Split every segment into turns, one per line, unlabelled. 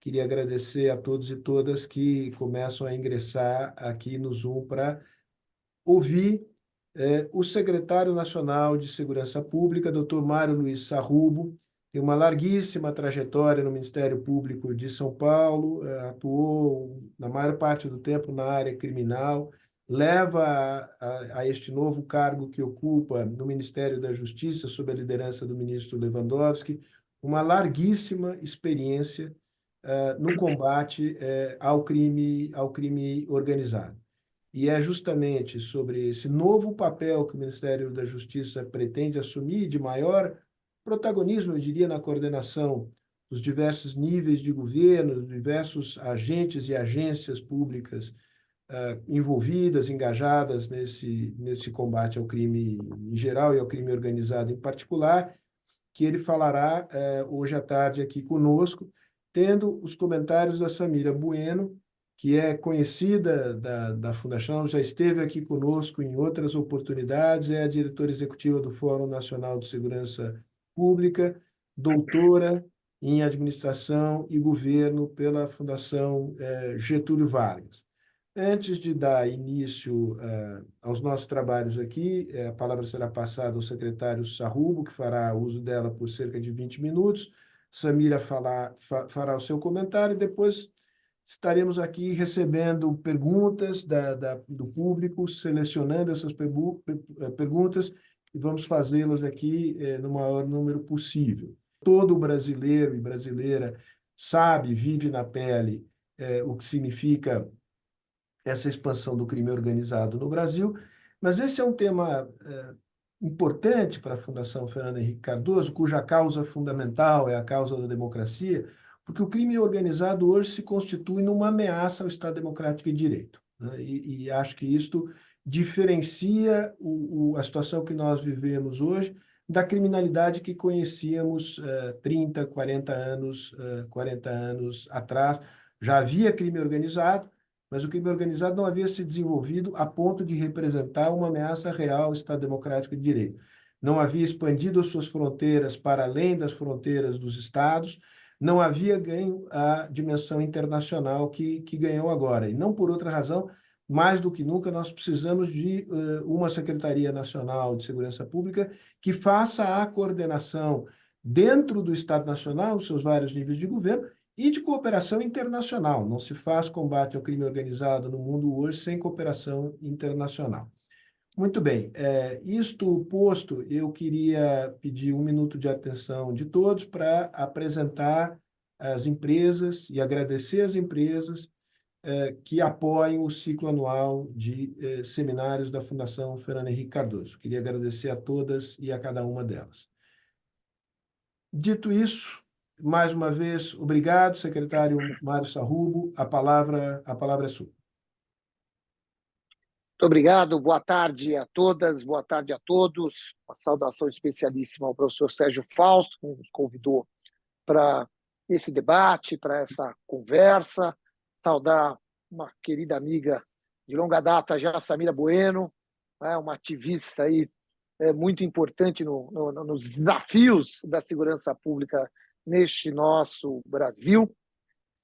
Queria agradecer a todos e todas que começam a ingressar aqui no Zoom para ouvir o secretário nacional de Segurança Pública, Dr. Mário Luiz Sarrubo. Tem uma larguíssima trajetória no Ministério Público de São Paulo, atuou na maior parte do tempo na área criminal, leva a este novo cargo que ocupa no Ministério da Justiça, sob a liderança do ministro Lewandowski, uma larguíssima experiência no combate ao crime organizado. E é justamente sobre esse novo papel que o Ministério da Justiça pretende assumir, de maior protagonismo, eu diria, na coordenação dos diversos níveis de governo, dos diversos agentes e agências públicas envolvidas, engajadas nesse combate ao crime em geral e ao crime organizado em particular, que ele falará hoje à tarde aqui conosco, tendo os comentários da Samira Bueno, que é conhecida da Fundação, já esteve aqui conosco em outras oportunidades, é a diretora executiva do Fórum Nacional de Segurança Pública, doutora em Administração e Governo pela Fundação Getúlio Vargas. Antes de dar início aos nossos trabalhos aqui, a palavra será passada ao secretário Sarrubo, que fará uso dela por cerca de 20 minutos. Samira fará o seu comentário e depois estaremos aqui recebendo perguntas do público, selecionando essas perguntas e vamos fazê-las aqui no maior número possível. Todo brasileiro e brasileira sabe, vive na pele o que significa essa expansão do crime organizado no Brasil, mas esse é um tema importante para a Fundação Fernando Henrique Cardoso, cuja causa fundamental é a causa da democracia, porque o crime organizado hoje se constitui numa ameaça ao Estado Democrático e Direito, né? E acho que isto diferencia a situação que nós vivemos hoje da criminalidade que conhecíamos 30, 40 anos atrás. Já havia crime organizado, mas o crime organizado não havia se desenvolvido a ponto de representar uma ameaça real ao Estado Democrático de Direito. Não havia expandido as suas fronteiras para além das fronteiras dos estados, não havia ganho a dimensão internacional que ganhou agora. E não por outra razão, mais do que nunca, nós precisamos de uma Secretaria Nacional de Segurança Pública que faça a coordenação dentro do Estado Nacional, nos seus vários níveis de governo, e de cooperação internacional. Não se faz combate ao crime organizado no mundo hoje sem cooperação internacional. Muito bem, isto posto, eu queria pedir 1 minuto de atenção de todos para apresentar as empresas e agradecer as empresas que apoiam o ciclo anual de seminários da Fundação Fernando Henrique Cardoso. Queria agradecer a todas e a cada uma delas. Dito isso, mais uma vez, obrigado, secretário Mário Sarrubo. A palavra é sua.
Muito obrigado, boa tarde a todas, boa tarde a todos. Uma saudação especialíssima ao professor Sérgio Fausto, que nos convidou para esse debate, para essa conversa. Saudar uma querida amiga de longa data, já, Samira Bueno, uma ativista aí, muito importante nos desafios da segurança pública neste nosso Brasil.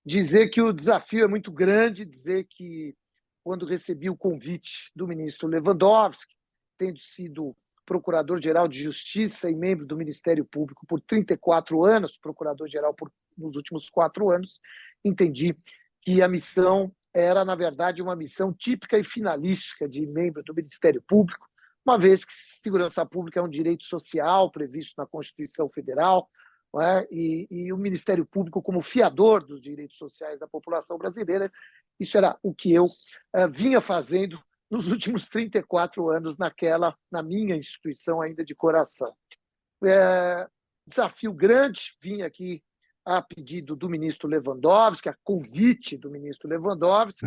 Dizer que o desafio é muito grande, dizer que quando recebi o convite do ministro Lewandowski, tendo sido procurador-geral de Justiça e membro do Ministério Público por 34 anos, procurador-geral nos últimos 4 anos, entendi que a missão era, na verdade, uma missão típica e finalística de membro do Ministério Público, uma vez que segurança pública é um direito social previsto na Constituição Federal, e o Ministério Público como fiador dos direitos sociais da população brasileira. Isso era o que eu vinha fazendo nos últimos 34 anos na minha instituição ainda de coração. Desafio grande, vim aqui a pedido do ministro Lewandowski, a convite do ministro Lewandowski,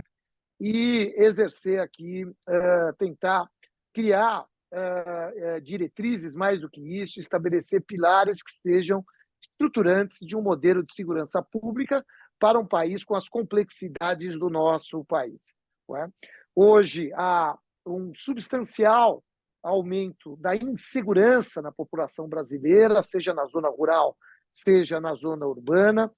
e exercer aqui, tentar criar diretrizes, mais do que isso, estabelecer pilares que sejam estruturantes de um modelo de segurança pública para um país com as complexidades do nosso país. Hoje, há um substancial aumento da insegurança na população brasileira, seja na zona rural, seja na zona urbana.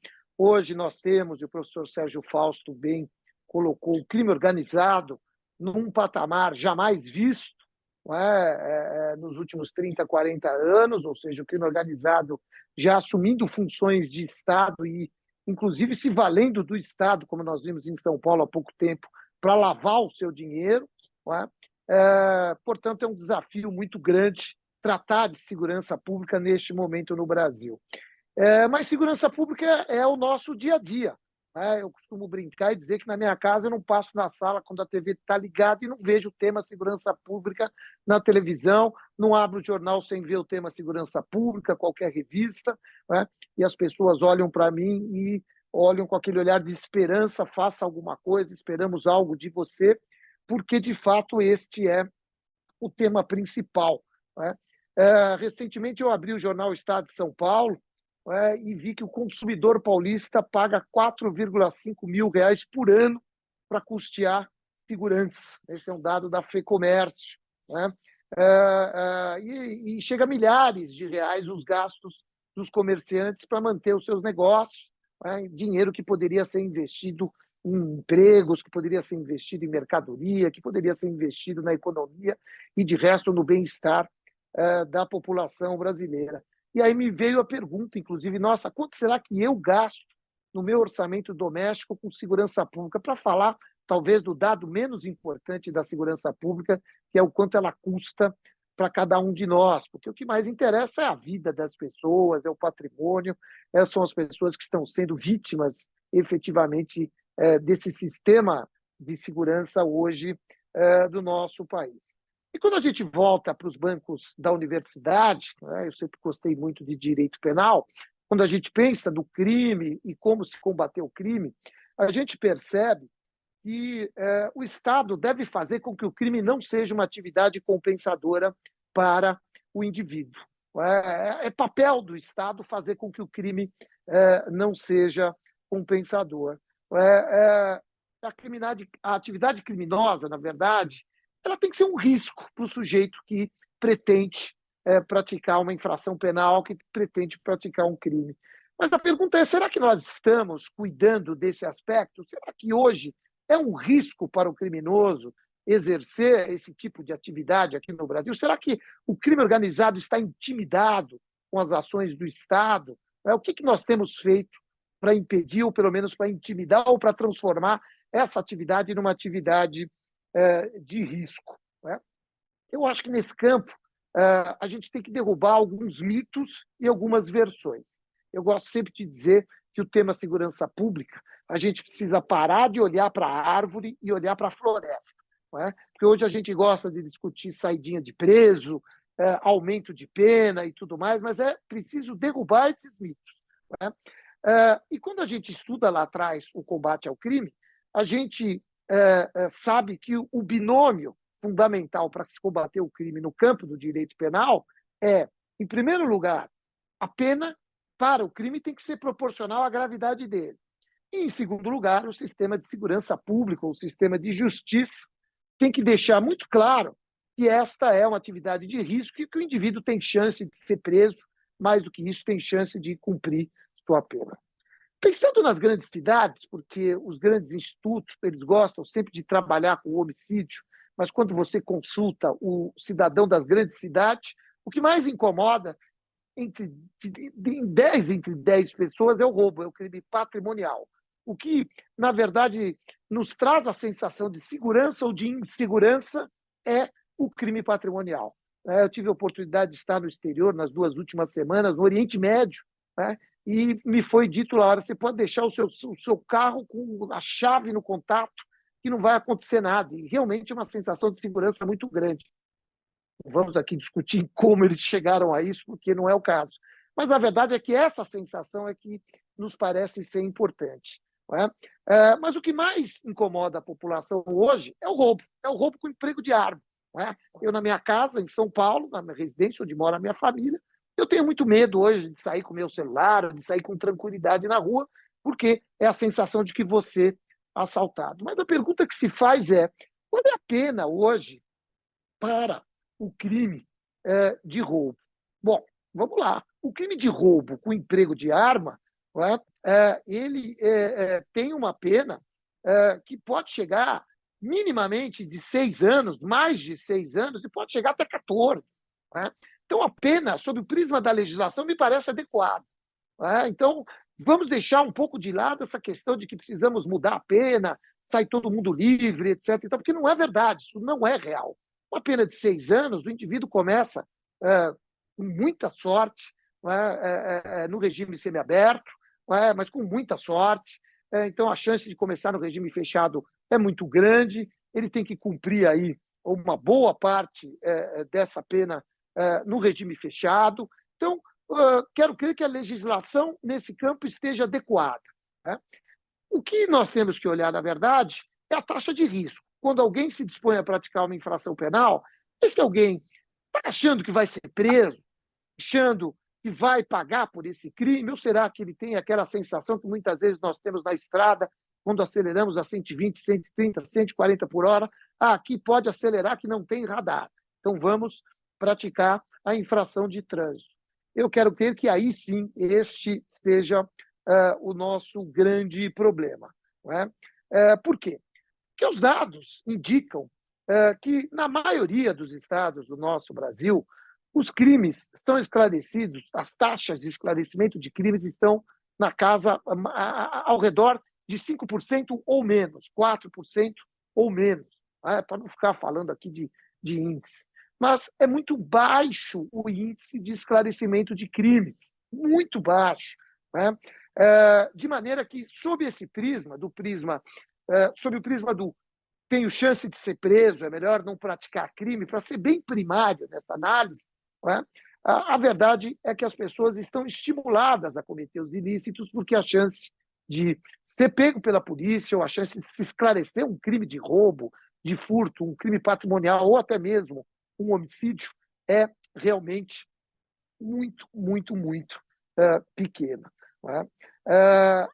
Hoje nós temos, e o professor Sérgio Fausto bem colocou, o crime organizado num patamar jamais visto, não é? Nos últimos 30, 40 anos, ou seja, o crime organizado já assumindo funções de Estado e, inclusive, se valendo do Estado, como nós vimos em São Paulo há pouco tempo, para lavar o seu dinheiro. Não é? Portanto, é um desafio muito grande tratar de segurança pública neste momento no Brasil. Mas segurança pública é o nosso dia a dia. Né? Eu costumo brincar e dizer que na minha casa eu não passo na sala quando a TV está ligada e não vejo o tema segurança pública na televisão, não abro o jornal sem ver o tema segurança pública, qualquer revista, né? E as pessoas olham para mim e olham com aquele olhar de esperança, faça alguma coisa, esperamos algo de você, porque de fato este é o tema principal. Né? Recentemente eu abri o jornal Estado de São Paulo e vi que o consumidor paulista paga 4,5 mil reais por ano para custear segurança. Esse é um dado da FEComércio. Né? E chega a milhares de reais os gastos dos comerciantes para manter os seus negócios, né? Dinheiro que poderia ser investido em empregos, que poderia ser investido em mercadoria, que poderia ser investido na economia e, de resto, no bem-estar da população brasileira. E aí me veio a pergunta, inclusive, nossa, quanto será que eu gasto no meu orçamento doméstico com segurança pública? Para falar, talvez, do dado menos importante da segurança pública, que é o quanto ela custa para cada um de nós, porque o que mais interessa é a vida das pessoas, é o patrimônio, são as pessoas que estão sendo vítimas, efetivamente, desse sistema de segurança hoje do nosso país. E quando a gente volta para os bancos da universidade, né, eu sempre gostei muito de direito penal, quando a gente pensa no crime e como se combater o crime, a gente percebe que o Estado deve fazer com que o crime não seja uma atividade compensadora para o indivíduo. É papel do Estado fazer com que o crime não seja compensador. A atividade criminosa, na verdade, ela tem que ser um risco para o sujeito que pretende praticar uma infração penal, que pretende praticar um crime. Mas a pergunta é, será que nós estamos cuidando desse aspecto? Será que hoje é um risco para o criminoso exercer esse tipo de atividade aqui no Brasil? Será que o crime organizado está intimidado com as ações do Estado? O que nós temos feito para impedir, ou pelo menos para intimidar, ou para transformar essa atividade numa atividade de risco? Eu acho que nesse campo a gente tem que derrubar alguns mitos e algumas versões. Eu gosto sempre de dizer que o tema segurança pública, a gente precisa parar de olhar para a árvore e olhar para a floresta. Porque hoje a gente gosta de discutir saidinha de preso, aumento de pena e tudo mais, mas é preciso derrubar esses mitos. E quando a gente estuda lá atrás o combate ao crime, a gente sabe que o binômio fundamental para se combater o crime no campo do direito penal é, em primeiro lugar, a pena para o crime tem que ser proporcional à gravidade dele. E, em segundo lugar, o sistema de segurança pública, o sistema de justiça, tem que deixar muito claro que esta é uma atividade de risco e que o indivíduo tem chance de ser preso, mais do que isso, tem chance de cumprir sua pena. Pensando nas grandes cidades, porque os grandes institutos eles gostam sempre de trabalhar com o homicídio, mas quando você consulta o cidadão das grandes cidades, o que mais incomoda em 10 entre 10 pessoas é o roubo, é o crime patrimonial. O que, na verdade, nos traz a sensação de segurança ou de insegurança é o crime patrimonial. Eu tive a oportunidade de estar no exterior nas 2 últimas semanas, no Oriente Médio, e me foi dito lá, você pode deixar o seu carro com a chave no contato, que não vai acontecer nada. E realmente é uma sensação de segurança muito grande. Não vamos aqui discutir como eles chegaram a isso, porque não é o caso. Mas a verdade é que essa sensação é que nos parece ser importante. Mas o que mais incomoda a população hoje é o roubo com emprego de arma. Eu, na minha casa, em São Paulo, na minha residência, onde mora a minha família, eu tenho muito medo hoje de sair com o meu celular, de sair com tranquilidade na rua, porque é a sensação de que você é assaltado. Mas a pergunta que se faz é, qual é a pena hoje para o crime de roubo? Bom, vamos lá. O crime de roubo com emprego de arma não é? Ele tem uma pena que pode chegar minimamente de 6 anos, mais de 6 anos, e pode chegar até 14. Não é? Então, a pena, sob o prisma da legislação, me parece adequada. Não é? Então, vamos deixar um pouco de lado essa questão de que precisamos mudar a pena, sai todo mundo livre, etc. Então, porque não é verdade, isso não é real. Uma pena de 6 anos, o indivíduo começa com muita sorte, no regime semiaberto, mas com muita sorte. Então, a chance de começar no regime fechado é muito grande. Ele tem que cumprir aí uma boa parte dessa pena no regime fechado. Então, quero crer que a legislação nesse campo esteja adequada. Né? O que nós temos que olhar, na verdade, é a taxa de risco. Quando alguém se dispõe a praticar uma infração penal, esse alguém está achando que vai ser preso, achando que vai pagar por esse crime, ou será que ele tem aquela sensação que muitas vezes nós temos na estrada, quando aceleramos a 120, 130, 140 por hora? Aqui pode acelerar que não tem radar. Então vamos praticar a infração de trânsito. Eu quero crer que aí sim este seja o nosso grande problema. Não é? Por quê? Porque os dados indicam que, na maioria dos estados do nosso Brasil, os crimes são esclarecidos, as taxas de esclarecimento de crimes estão na casa ao redor de 5% ou menos, 4% ou menos, para não ficar falando aqui de índice. Mas é muito baixo o índice de esclarecimento de crimes, muito baixo. Né? De maneira que, sob esse prisma, sob o prisma do tenho chance de ser preso, é melhor não praticar crime, para ser bem primário nessa análise, não é? A verdade é que as pessoas estão estimuladas a cometer os ilícitos porque a chance de ser pego pela polícia ou a chance de se esclarecer um crime de roubo, de furto, um crime patrimonial ou até mesmo um homicídio é realmente muito, muito, muito pequena. Não é?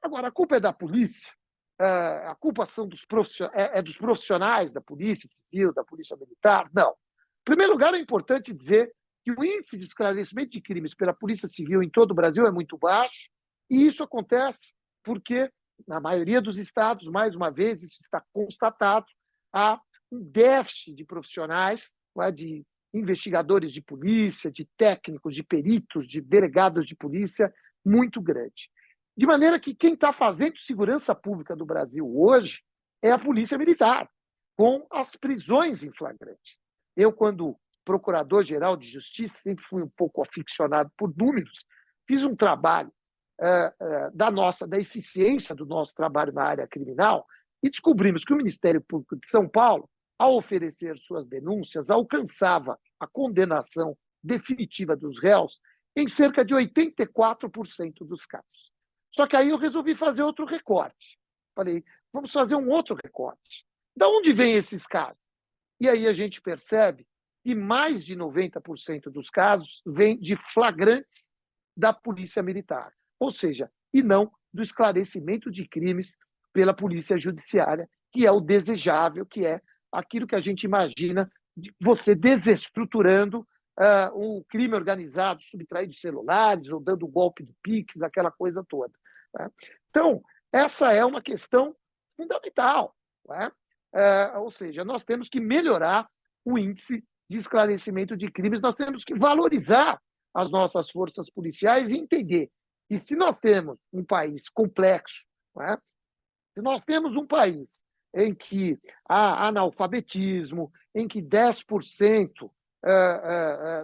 Agora, a culpa é da polícia? A culpa é dos profissionais da Polícia Civil, da Polícia Militar? Não. Em primeiro lugar, é importante dizer que o índice de esclarecimento de crimes pela Polícia Civil em todo o Brasil é muito baixo, e isso acontece porque, na maioria dos estados, mais uma vez, isso está constatado, há um déficit de profissionais, de investigadores de polícia, de técnicos, de peritos, de delegados de polícia, muito grande. De maneira que quem está fazendo segurança pública do Brasil hoje é a Polícia Militar, com as prisões em flagrante. Eu, quando procurador-geral de Justiça, sempre fui um pouco aficionado por números, fiz um trabalho da eficiência do nosso trabalho na área criminal e descobrimos que o Ministério Público de São Paulo, ao oferecer suas denúncias, alcançava a condenação definitiva dos réus em cerca de 84% dos casos. Só que aí eu resolvi fazer outro recorte. Falei, vamos fazer um outro recorte. De onde vêm esses casos? E aí a gente percebe que mais de 90% dos casos vêm de flagrantes da Polícia Militar, ou seja, e não do esclarecimento de crimes pela Polícia Judiciária, que é o desejável, que é aquilo que a gente imagina de você desestruturando o crime organizado, subtraindo celulares ou dando o golpe do Pix, aquela coisa toda. Né? Então, essa é uma questão fundamental. Né? Ou seja, nós temos que melhorar o índice de esclarecimento de crimes, nós temos que valorizar as nossas forças policiais e entender que se nós temos um país complexo, né? Se nós temos um país em que há analfabetismo, em que 10%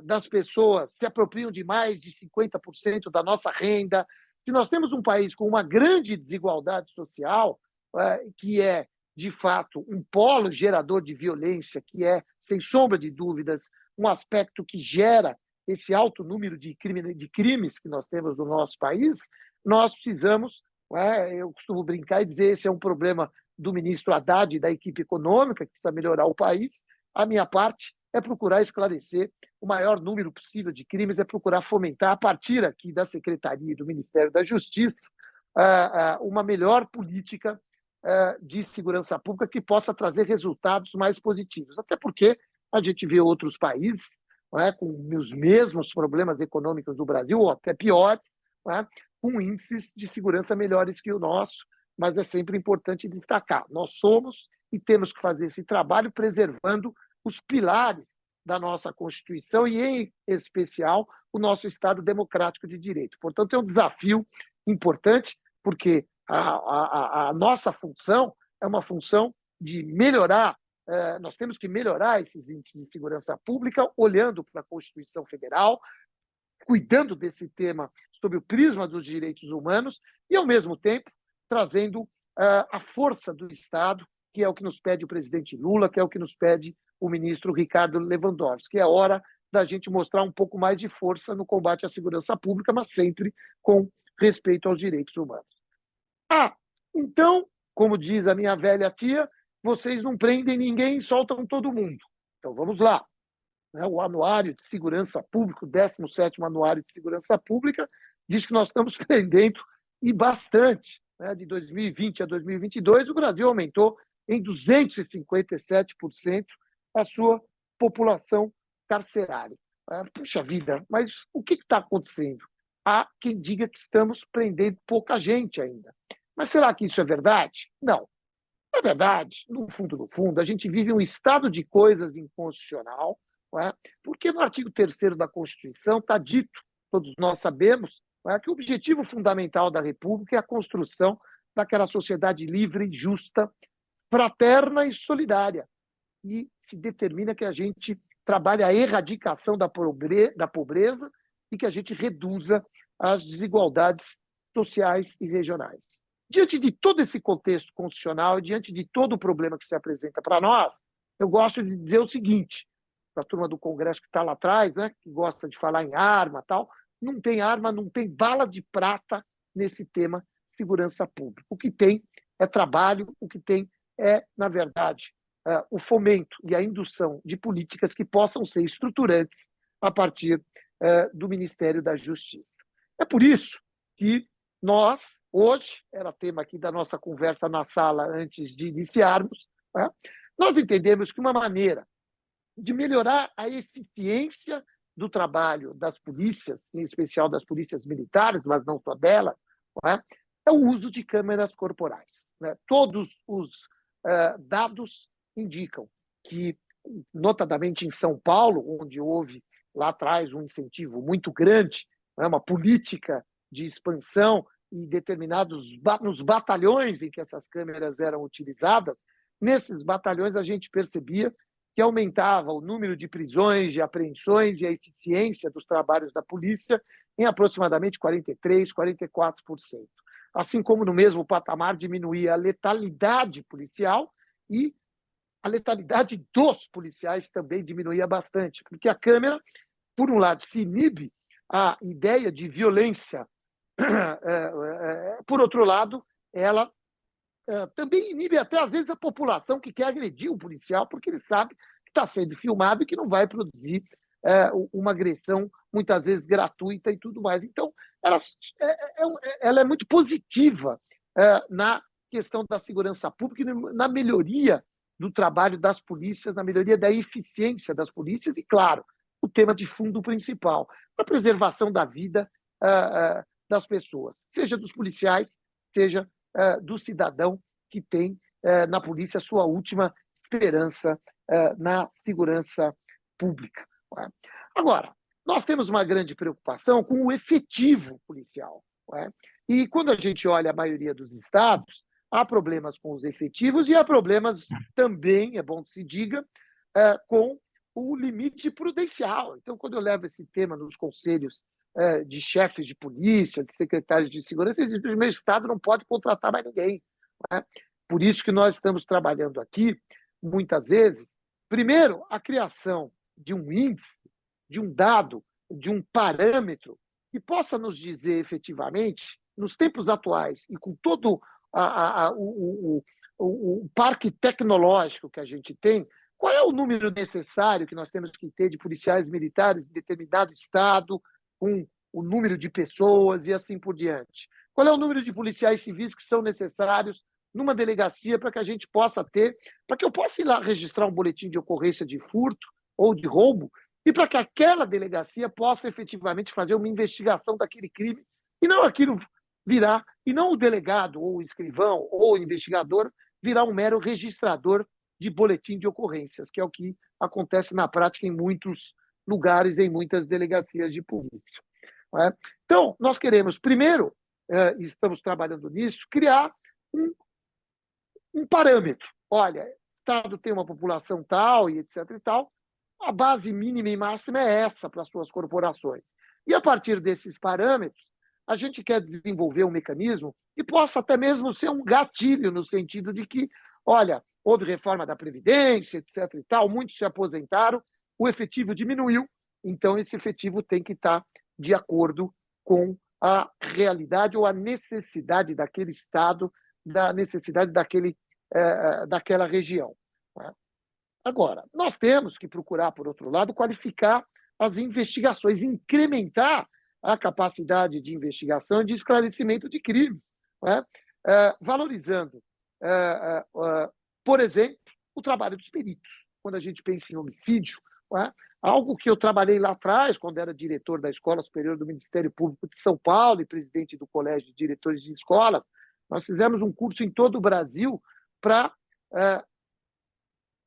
das pessoas se apropriam de mais de 50% da nossa renda, se nós temos um país com uma grande desigualdade social, que é, de fato, um polo gerador de violência, que é, sem sombra de dúvidas, um aspecto que gera esse alto número de crimes que nós temos no nosso país, nós precisamos, eu costumo brincar e dizer, esse é um problema do ministro Haddad e da equipe econômica, que precisa melhorar o país. A minha parte é procurar esclarecer o maior número possível de crimes, é procurar fomentar, a partir aqui da Secretaria e do Ministério da Justiça, uma melhor política de segurança pública que possa trazer resultados mais positivos. Até porque a gente vê outros países com os mesmos problemas econômicos do Brasil, ou até piores, com índices de segurança melhores que o nosso, mas é sempre importante destacar, nós somos e temos que fazer esse trabalho preservando os pilares da nossa Constituição e, em especial, o nosso Estado democrático de direito. Portanto, é um desafio importante, porque a nossa função é uma função de melhorar, nós temos que melhorar esses índices de segurança pública, olhando para a Constituição Federal, cuidando desse tema sob o prisma dos direitos humanos e, ao mesmo tempo, trazendo a força do Estado, que é o que nos pede o presidente Lula, que é o que nos pede o ministro Ricardo Lewandowski. É hora da gente mostrar um pouco mais de força no combate à segurança pública, mas sempre com respeito aos direitos humanos. Então, como diz a minha velha tia, vocês não prendem ninguém e soltam todo mundo. Então, vamos lá. O Anuário de Segurança Pública, o 17º Anuário de Segurança Pública, diz que nós estamos prendendo, e bastante. De 2020 a 2022, o Brasil aumentou em 257% a sua população carcerária. Puxa vida, mas o que está acontecendo? Há quem diga que estamos prendendo pouca gente ainda. Mas será que isso é verdade? Não. É verdade, no fundo, a gente vive um estado de coisas inconstitucional, não é? Porque no artigo 3º da Constituição está dito, todos nós sabemos, não é, que o objetivo fundamental da República é a construção daquela sociedade livre, justa, fraterna e solidária. E se determina que a gente trabalhe a erradicação da pobreza e que a gente reduza as desigualdades sociais e regionais. Diante de todo esse contexto constitucional, diante de todo o problema que se apresenta para nós, eu gosto de dizer o seguinte, para a turma do Congresso que está lá atrás, né, que gosta de falar em arma e tal, não tem arma, não tem bala de prata nesse tema segurança pública. O que tem é trabalho, o que tem é, na verdade, o fomento e a indução de políticas que possam ser estruturantes a partir do Ministério da Justiça. É por isso que nós, hoje, era tema aqui da nossa conversa na sala antes de iniciarmos, né, nós entendemos que uma maneira de melhorar a eficiência do trabalho das polícias, em especial das polícias militares, mas não só delas, é o uso de câmeras corporais. Todos os dados indicam que, notadamente em São Paulo, onde houve lá atrás um incentivo muito grande, uma política de expansão e nos batalhões em que essas câmeras eram utilizadas, nesses batalhões a gente percebia que aumentava o número de prisões, de apreensões e a eficiência dos trabalhos da polícia em aproximadamente 43%, 44%. Assim como no mesmo patamar diminuía a letalidade policial e a letalidade dos policiais também diminuía bastante, porque a câmera, por um lado, se inibe a ideia de violência, por outro lado, ela também inibe até, às vezes, a população que quer agredir o policial, porque ele sabe que está sendo filmado e que não vai produzir uma agressão, muitas vezes gratuita e tudo mais. Então, ela é muito positiva na questão da segurança pública e na melhoria do trabalho das polícias, na melhoria da eficiência das polícias e, claro, o tema de fundo principal, a preservação da vida das pessoas, seja dos policiais, seja do cidadão que tem na polícia a sua última esperança na segurança pública. Agora, nós temos uma grande preocupação com o efetivo policial. E quando a gente olha a maioria dos estados, há problemas com os efetivos e há problemas também, é bom que se diga, com o limite prudencial. Então, quando eu levo esse tema nos conselhos de chefes de polícia, de secretários de segurança, eles dizem que o meu estado não pode contratar mais ninguém. Por isso que nós estamos trabalhando aqui, muitas vezes, primeiro, a criação de um índice, de um dado, de um parâmetro que possa nos dizer efetivamente, nos tempos atuais e com todo o parque tecnológico que a gente tem, qual é o número necessário que nós temos que ter de policiais militares em determinado estado, com o número de pessoas e assim por diante. Qual é o número de policiais civis que são necessários numa delegacia para que a gente possa ter, para que eu possa ir lá registrar um boletim de ocorrência de furto ou de roubo e para que aquela delegacia possa efetivamente fazer uma investigação daquele crime e não aquilo virar, e não o delegado, ou o escrivão, ou o investigador virar um mero registrador de boletim de ocorrências, que é o que acontece na prática em muitos lugares, em muitas delegacias de polícia. Não é? Então, nós queremos, primeiro, estamos trabalhando nisso, criar um parâmetro. Olha, o Estado tem uma população tal e etc. e tal, a base mínima e máxima é essa para as suas corporações. E, a partir desses parâmetros, a gente quer desenvolver um mecanismo que possa até mesmo ser um gatilho, no sentido de que, olha, houve reforma da Previdência, etc. e tal, muitos se aposentaram, o efetivo diminuiu, então esse efetivo tem que estar de acordo com a realidade ou a necessidade daquele Estado, da necessidade daquela região. Agora, nós temos que procurar, por outro lado, qualificar as investigações, incrementar a capacidade de investigação e de esclarecimento de crimes, valorizando, por exemplo, o trabalho dos peritos. Quando a gente pensa em homicídio, algo que eu trabalhei lá atrás, quando era diretor da Escola Superior do Ministério Público de São Paulo e presidente do Colégio de Diretores de Escolas, nós fizemos um curso em todo o Brasil para,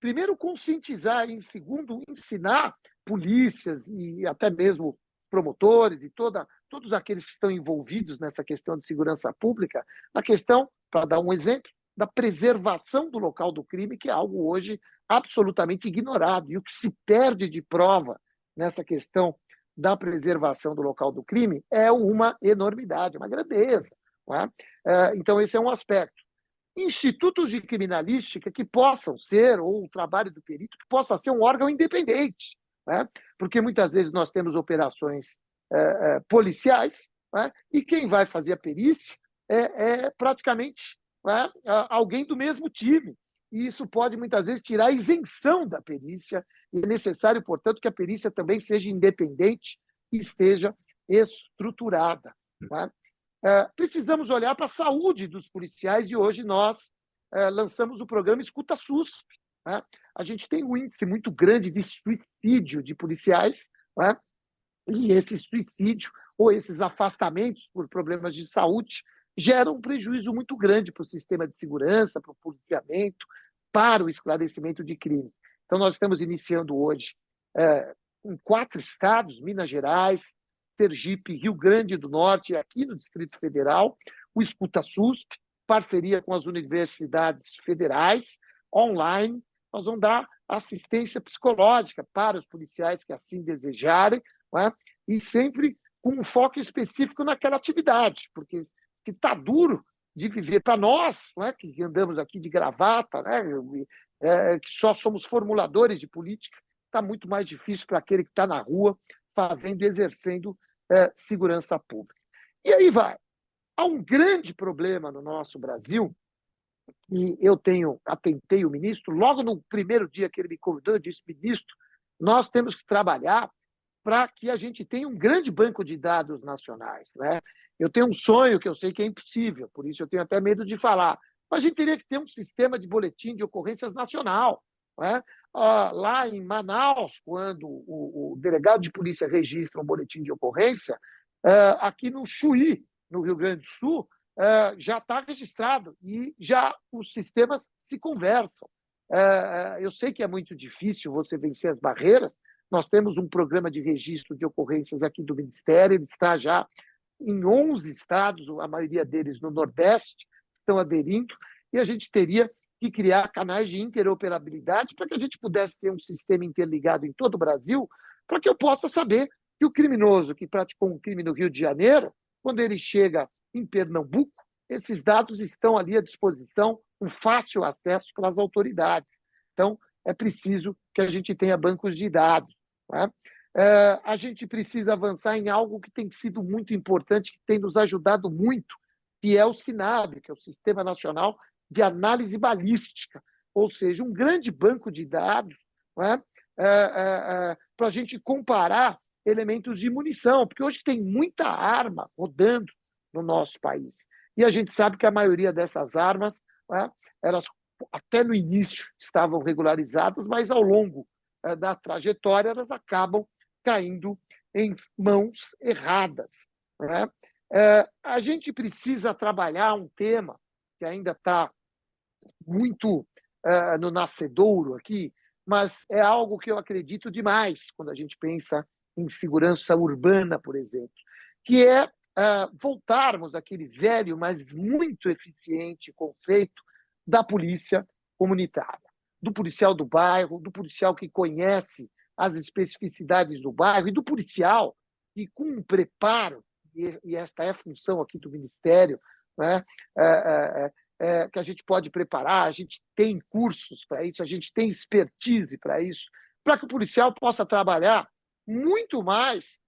primeiro, conscientizar e, em segundo, ensinar polícias e até mesmo promotores e todos aqueles que estão envolvidos nessa questão de segurança pública, a questão, para dar um exemplo, da preservação do local do crime, que é algo hoje absolutamente ignorado. E o que se perde de prova nessa questão da preservação do local do crime é uma enormidade, uma grandeza. Não é? Então, esse é um aspecto. Institutos de criminalística que possam ser, ou o trabalho do perito, que possa ser um órgão independente, né? Porque muitas vezes nós temos operações policiais, né? E quem vai fazer a perícia é praticamente, né, alguém do mesmo time. E isso pode, muitas vezes, tirar a isenção da perícia, e é necessário, portanto, que a perícia também seja independente e esteja estruturada. Né? Precisamos olhar para a saúde dos policiais e hoje nós lançamos o programa Escuta SUSP. Né? A gente tem um índice muito grande de suicídio de policiais, né? E esse suicídio ou esses afastamentos por problemas de saúde geram um prejuízo muito grande para o sistema de segurança, para o policiamento, para o esclarecimento de crimes. Então, nós estamos iniciando hoje em 4 estados, Minas Gerais, Sergipe, Rio Grande do Norte e aqui no Distrito Federal, o Escuta SUSP, parceria com as universidades federais, online. Nós vamos dar assistência psicológica para os policiais que assim desejarem, né? E sempre com um foco específico naquela atividade, porque que está duro de viver para nós, né, que andamos aqui de gravata, né, que só somos formuladores de política, está muito mais difícil para aquele que está na rua fazendo e exercendo segurança pública. E aí vai. Há um grande problema no nosso Brasil, e eu atentei o ministro, logo no primeiro dia que ele me convidou, eu disse, ministro, nós temos que trabalhar para que a gente tenha um grande banco de dados nacionais. Né? Eu tenho um sonho que eu sei que é impossível, por isso eu tenho até medo de falar, mas a gente teria que ter um sistema de boletim de ocorrências nacional. Né? Lá em Manaus, quando o delegado de polícia registra um boletim de ocorrência, aqui no Chuí, no Rio Grande do Sul, já está registrado e já os sistemas se conversam. Eu sei que é muito difícil você vencer as barreiras. Nós temos um programa de registro de ocorrências aqui do Ministério, ele está já em 11 estados, a maioria deles no Nordeste, estão aderindo, e a gente teria que criar canais de interoperabilidade para que a gente pudesse ter um sistema interligado em todo o Brasil, para que eu possa saber que o criminoso que praticou um crime no Rio de Janeiro, quando ele chega em Pernambuco, esses dados estão ali à disposição, com fácil acesso pelas autoridades. Então, é preciso que a gente tenha bancos de dados. Né? A gente precisa avançar em algo que tem sido muito importante, que tem nos ajudado muito, que é o SINAB, que é o Sistema Nacional de Análise Balística, ou seja, um grande banco de dados, né? Para a gente comparar elementos de munição, porque hoje tem muita arma rodando no nosso país. E a gente sabe que a maioria dessas armas, né, elas até no início estavam regularizadas, mas ao longo da trajetória elas acabam caindo em mãos erradas. Né? A gente precisa trabalhar um tema que ainda está muito no nascedouro aqui, mas é algo que eu acredito demais quando a gente pensa em segurança urbana, por exemplo, que é voltarmos àquele velho, mas muito eficiente conceito da polícia comunitária, do policial do bairro, do policial que conhece as especificidades do bairro e do policial que, com um preparo, e esta é a função aqui do Ministério, né, que a gente pode preparar, a gente tem cursos para isso, a gente tem expertise para isso, para que o policial possa trabalhar muito mais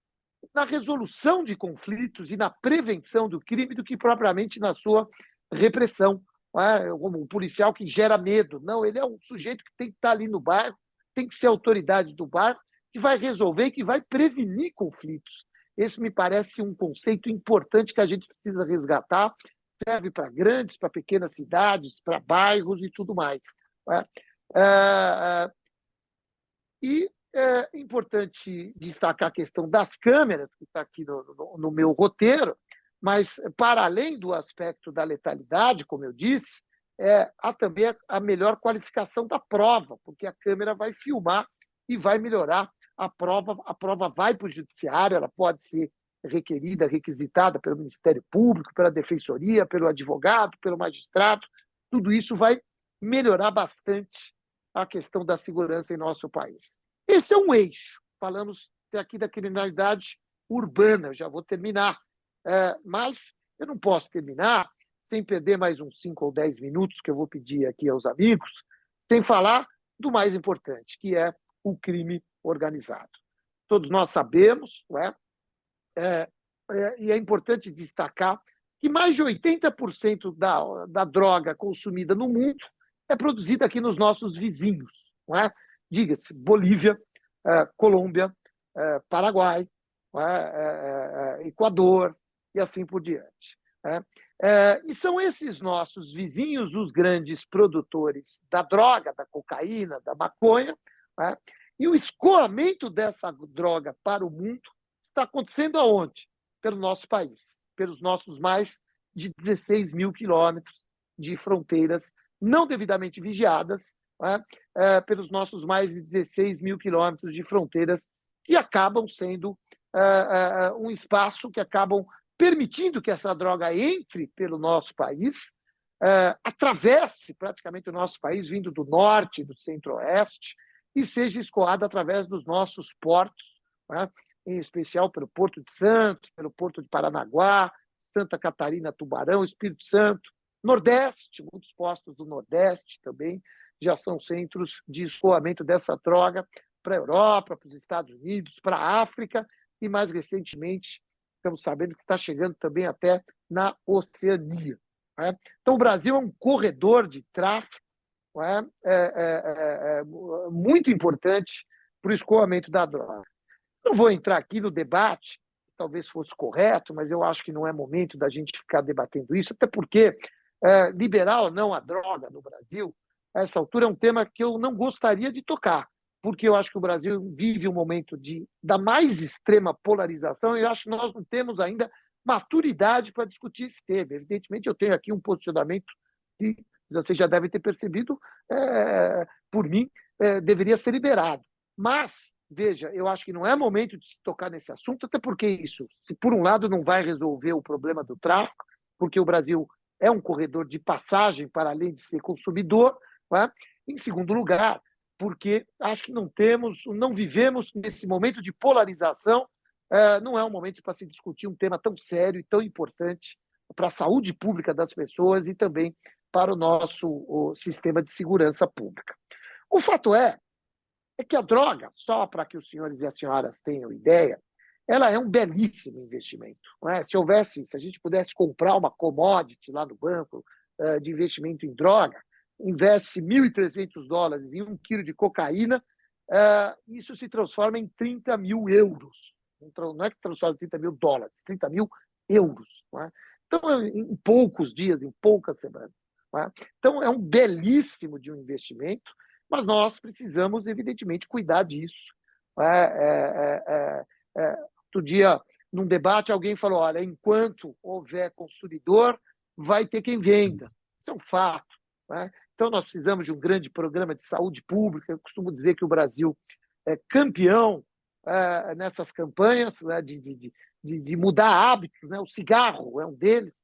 na resolução de conflitos e na prevenção do crime do que propriamente na sua repressão. Não é? Como um policial que gera medo. Não, ele é um sujeito que tem que estar ali no bairro, tem que ser autoridade do bairro, que vai resolver e que vai prevenir conflitos. Esse me parece um conceito importante que a gente precisa resgatar, serve para grandes, para pequenas cidades, para bairros e tudo mais. Não é? E é importante destacar a questão das câmeras, que está aqui no meu roteiro, mas, para além do aspecto da letalidade, como eu disse, há também a melhor qualificação da prova, porque a câmera vai filmar e vai melhorar a prova vai para o judiciário, ela pode ser requerida, requisitada pelo Ministério Público, pela Defensoria, pelo advogado, pelo magistrado, tudo isso vai melhorar bastante a questão da segurança em nosso país. Esse é um eixo. Falamos aqui da criminalidade urbana, já vou terminar. Mas eu não posso terminar sem perder mais uns 5 ou 10 minutos que eu vou pedir aqui aos amigos, sem falar do mais importante, que é o crime organizado. Todos nós sabemos, não é? E é importante destacar que mais de 80% da droga consumida no mundo é produzida aqui nos nossos vizinhos, não é? Diga-se, Bolívia, Colômbia, Paraguai, Equador e assim por diante. E são esses nossos vizinhos os grandes produtores da droga, da cocaína, da maconha, e o escoamento dessa droga para o mundo está acontecendo aonde? Pelo nosso país, pelos nossos mais de 16 mil quilômetros de fronteiras não devidamente vigiadas, pelos nossos mais de 16 mil quilômetros de fronteiras que acabam sendo um espaço que acabam permitindo que essa droga entre pelo nosso país, atravesse praticamente o nosso país, vindo do norte, do centro-oeste, e seja escoada através dos nossos portos, em especial pelo Porto de Santos, pelo Porto de Paranaguá, Santa Catarina, Tubarão, Espírito Santo, Nordeste, muitos postos do Nordeste também já são centros de escoamento dessa droga para a Europa, para os Estados Unidos, para a África e, mais recentemente, estamos sabendo que está chegando também até na Oceania. Então, o Brasil é um corredor de tráfico muito importante para o escoamento da droga. Não vou entrar aqui no debate, talvez fosse correto, mas eu acho que não é momento da gente ficar debatendo isso, até porque liberar ou não a droga no Brasil, a essa altura é um tema que eu não gostaria de tocar, porque eu acho que o Brasil vive um momento da mais extrema polarização e eu acho que nós não temos ainda maturidade para discutir esse tema. Evidentemente, eu tenho aqui um posicionamento que vocês já devem ter percebido, por mim, deveria ser liberado. Mas, veja, eu acho que não é momento de se tocar nesse assunto, até porque isso, se por um lado não vai resolver o problema do tráfico, porque o Brasil é um corredor de passagem para além de ser consumidor, em segundo lugar, porque acho que não vivemos nesse momento de polarização, não é um momento para se discutir um tema tão sério e tão importante para a saúde pública das pessoas e também para o nosso sistema de segurança pública. O fato é que a droga, só para que os senhores e as senhoras tenham ideia, ela é um belíssimo investimento. Não é? Se a gente pudesse comprar uma commodity lá no banco de investimento em droga, investe $1.300 em 1 quilo de cocaína, isso se transforma em 30 mil euros. Não é que transforma em 30 mil dólares, 30 mil euros. Não é? Então, em poucos dias, em poucas semanas. Não é? Então, é um belíssimo de um investimento, mas nós precisamos, evidentemente, cuidar disso. Outro dia, num debate, alguém falou, olha, enquanto houver consumidor, vai ter quem venda. Isso é um fato, né? Então, nós precisamos de um grande programa de saúde pública. Eu costumo dizer que o Brasil é campeão nessas campanhas, né, de mudar hábitos, né? O cigarro é um deles.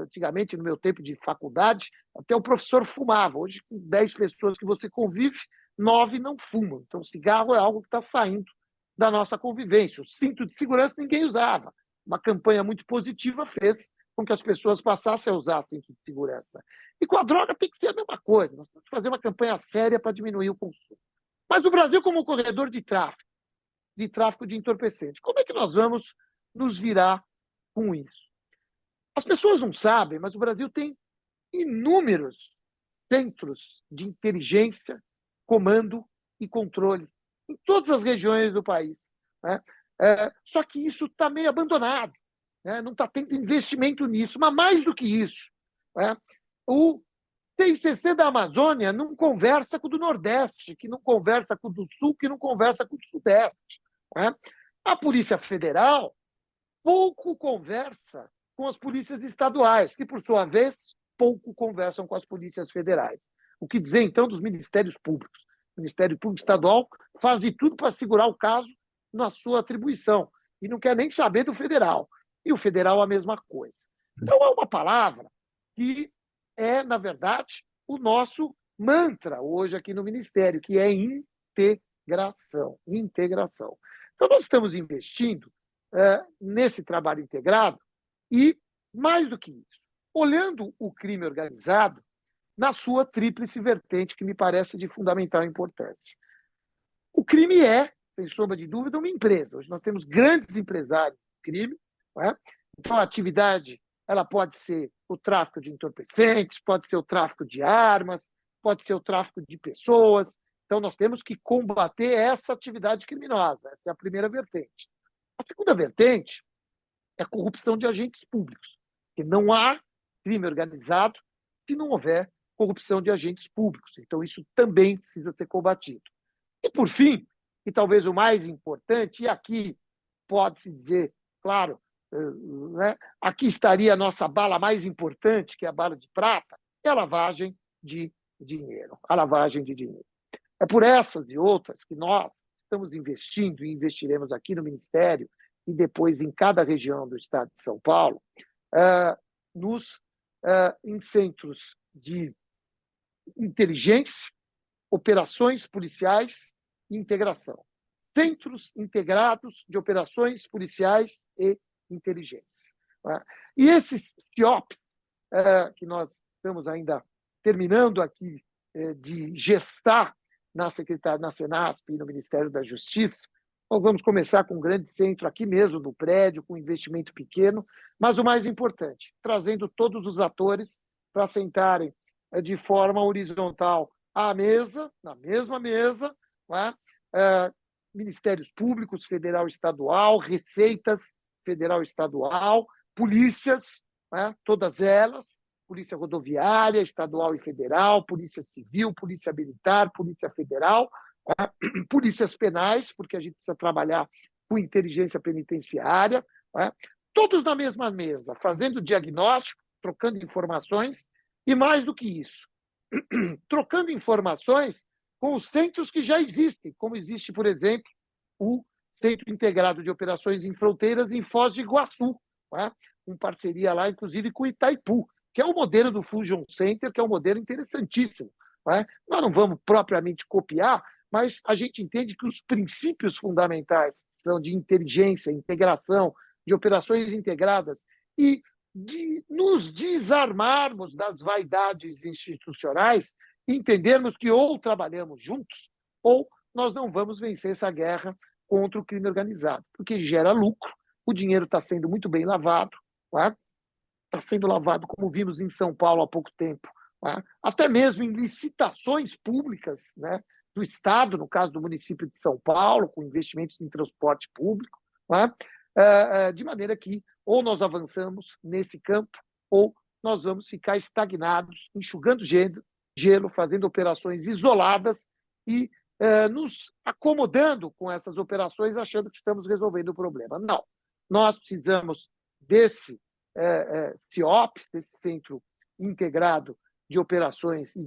Antigamente, no meu tempo de faculdade, até o professor fumava. Hoje, com 10 pessoas que você convive, 9 não fumam. Então, o cigarro é algo que está saindo da nossa convivência. O cinto de segurança ninguém usava. Uma campanha muito positiva fez com que as pessoas passassem a usar cinto de segurança. E com a droga tem que ser a mesma coisa. Nós temos que fazer uma campanha séria para diminuir o consumo. Mas o Brasil, como corredor de tráfico de entorpecentes, como é que nós vamos nos virar com isso? As pessoas não sabem, mas o Brasil tem inúmeros centros de inteligência, comando e controle em todas as regiões do país, né? Só que isso está meio abandonado, né? Não está tendo investimento nisso, mas mais do que isso, né? O TICC da Amazônia não conversa com o do Nordeste, que não conversa com o do Sul, que não conversa com o do Sudeste, né? A Polícia Federal pouco conversa com as polícias estaduais, que, por sua vez, pouco conversam com as polícias federais. O que dizer, então, dos ministérios públicos? O Ministério Público Estadual faz de tudo para segurar o caso na sua atribuição e não quer nem saber do federal. E o federal a mesma coisa. Então, é uma palavra que é, na verdade, o nosso mantra hoje aqui no Ministério, que é integração. Integração. Então, nós estamos investindo nesse trabalho integrado e, mais do que isso, olhando o crime organizado na sua tríplice vertente, que me parece de fundamental importância. O crime é, sem sombra de dúvida, uma empresa. Hoje nós temos grandes empresários do crime, né? Então a atividade ela pode ser o tráfico de entorpecentes, pode ser o tráfico de armas, pode ser o tráfico de pessoas. Então nós temos que combater essa atividade criminosa. Essa é a primeira vertente. A segunda vertente é a corrupção de agentes públicos, porque não há crime organizado se não houver corrupção de agentes públicos. Então, isso também precisa ser combatido. E, por fim, e talvez o mais importante, e aqui pode-se dizer, claro, né, aqui estaria a nossa bala mais importante, que é a bala de prata, é a lavagem de dinheiro. A lavagem de dinheiro. É por essas e outras que nós estamos investindo e investiremos aqui no Ministério e depois em cada região do estado de São Paulo, em centros de inteligência, operações policiais e integração. Centros integrados de operações policiais e inteligência. E esses CIOPs, que nós estamos ainda terminando aqui de gestar na Secretaria, na Senasp e no Ministério da Justiça, nós vamos começar com um grande centro aqui mesmo no prédio, com investimento pequeno, mas o mais importante, trazendo todos os atores para sentarem de forma horizontal à mesa, na mesma mesa, né? Ministérios públicos, federal e estadual, receitas federal e estadual, polícias, né? Todas elas, polícia rodoviária, estadual e federal, polícia civil, polícia militar, polícia federal, polícias penais, porque a gente precisa trabalhar com inteligência penitenciária, todos na mesma mesa, fazendo diagnóstico, trocando informações, e mais do que isso, trocando informações com os centros que já existem, como existe, por exemplo, o Centro Integrado de Operações em Fronteiras em Foz do Iguaçu, com parceria lá, inclusive, com o Itaipu, que é o modelo do Fusion Center, que é um modelo interessantíssimo. Nós não vamos propriamente copiar, mas a gente entende que os princípios fundamentais são de inteligência, integração, de operações integradas e de nos desarmarmos das vaidades institucionais e entendermos que ou trabalhamos juntos ou nós não vamos vencer essa guerra contra o crime organizado, porque gera lucro, o dinheiro está sendo muito bem lavado, está sendo lavado, como vimos em São Paulo há pouco tempo, até mesmo em licitações públicas, né, do Estado, no caso do município de São Paulo, com investimentos em transporte público, de maneira que ou nós avançamos nesse campo ou nós vamos ficar estagnados, enxugando gelo, fazendo operações isoladas e nos acomodando com essas operações, achando que estamos resolvendo o problema. Não. Nós precisamos desse CIOP, desse Centro Integrado de Operações e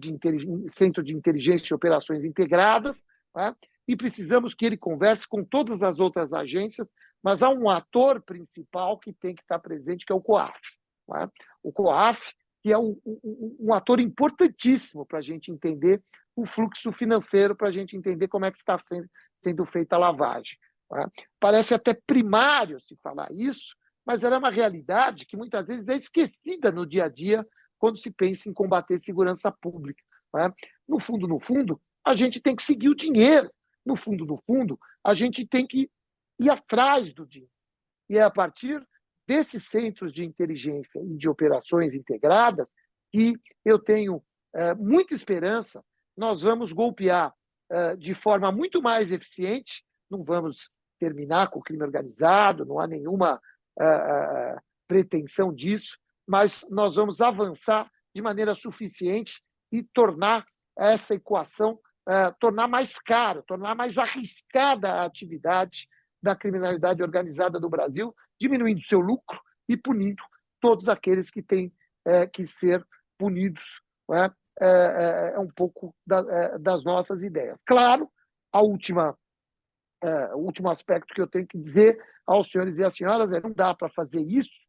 Centro de Inteligência e Operações Integradas, né? E precisamos que ele converse com todas as outras agências, mas há um ator principal que tem que estar presente, que é o COAF. Né? O COAF, que é um ator importantíssimo para a gente entender o fluxo financeiro, para a gente entender como é que está sendo feita a lavagem. Né? Parece até primário se falar isso, mas ela é uma realidade que muitas vezes é esquecida no dia a dia quando se pensa em combater segurança pública. Né? No fundo, a gente tem que seguir o dinheiro. No fundo, a gente tem que ir atrás do dinheiro. E é a partir desses centros de inteligência e de operações integradas que eu tenho muita esperança, nós vamos golpear de forma muito mais eficiente, não vamos terminar com o crime organizado, não há nenhuma pretensão disso, mas nós vamos avançar de maneira suficiente e tornar essa equação tornar mais caro, tornar mais arriscada a atividade da criminalidade organizada do Brasil, diminuindo seu lucro e punindo todos aqueles que têm que ser punidos. Né? É um pouco das nossas ideias. Claro, o último aspecto que eu tenho que dizer aos senhores e às senhoras é: não dá para fazer isso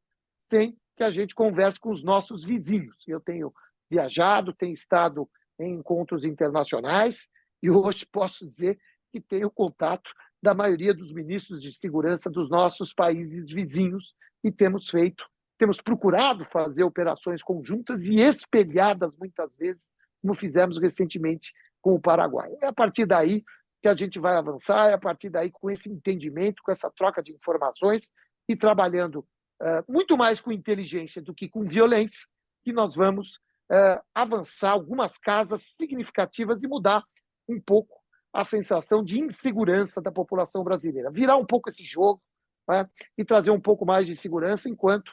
sem que a gente converse com os nossos vizinhos. Eu tenho viajado, tenho estado em encontros internacionais e hoje posso dizer que tenho contato da maioria dos ministros de segurança dos nossos países vizinhos e temos procurado fazer operações conjuntas e espelhadas muitas vezes, como fizemos recentemente com o Paraguai. É a partir daí que a gente vai avançar, é a partir daí, com esse entendimento, com essa troca de informações e trabalhando muito mais com inteligência do que com violência, que nós vamos avançar algumas casas significativas e mudar um pouco a sensação de insegurança da população brasileira. Virar um pouco esse jogo, né, e trazer um pouco mais de segurança, enquanto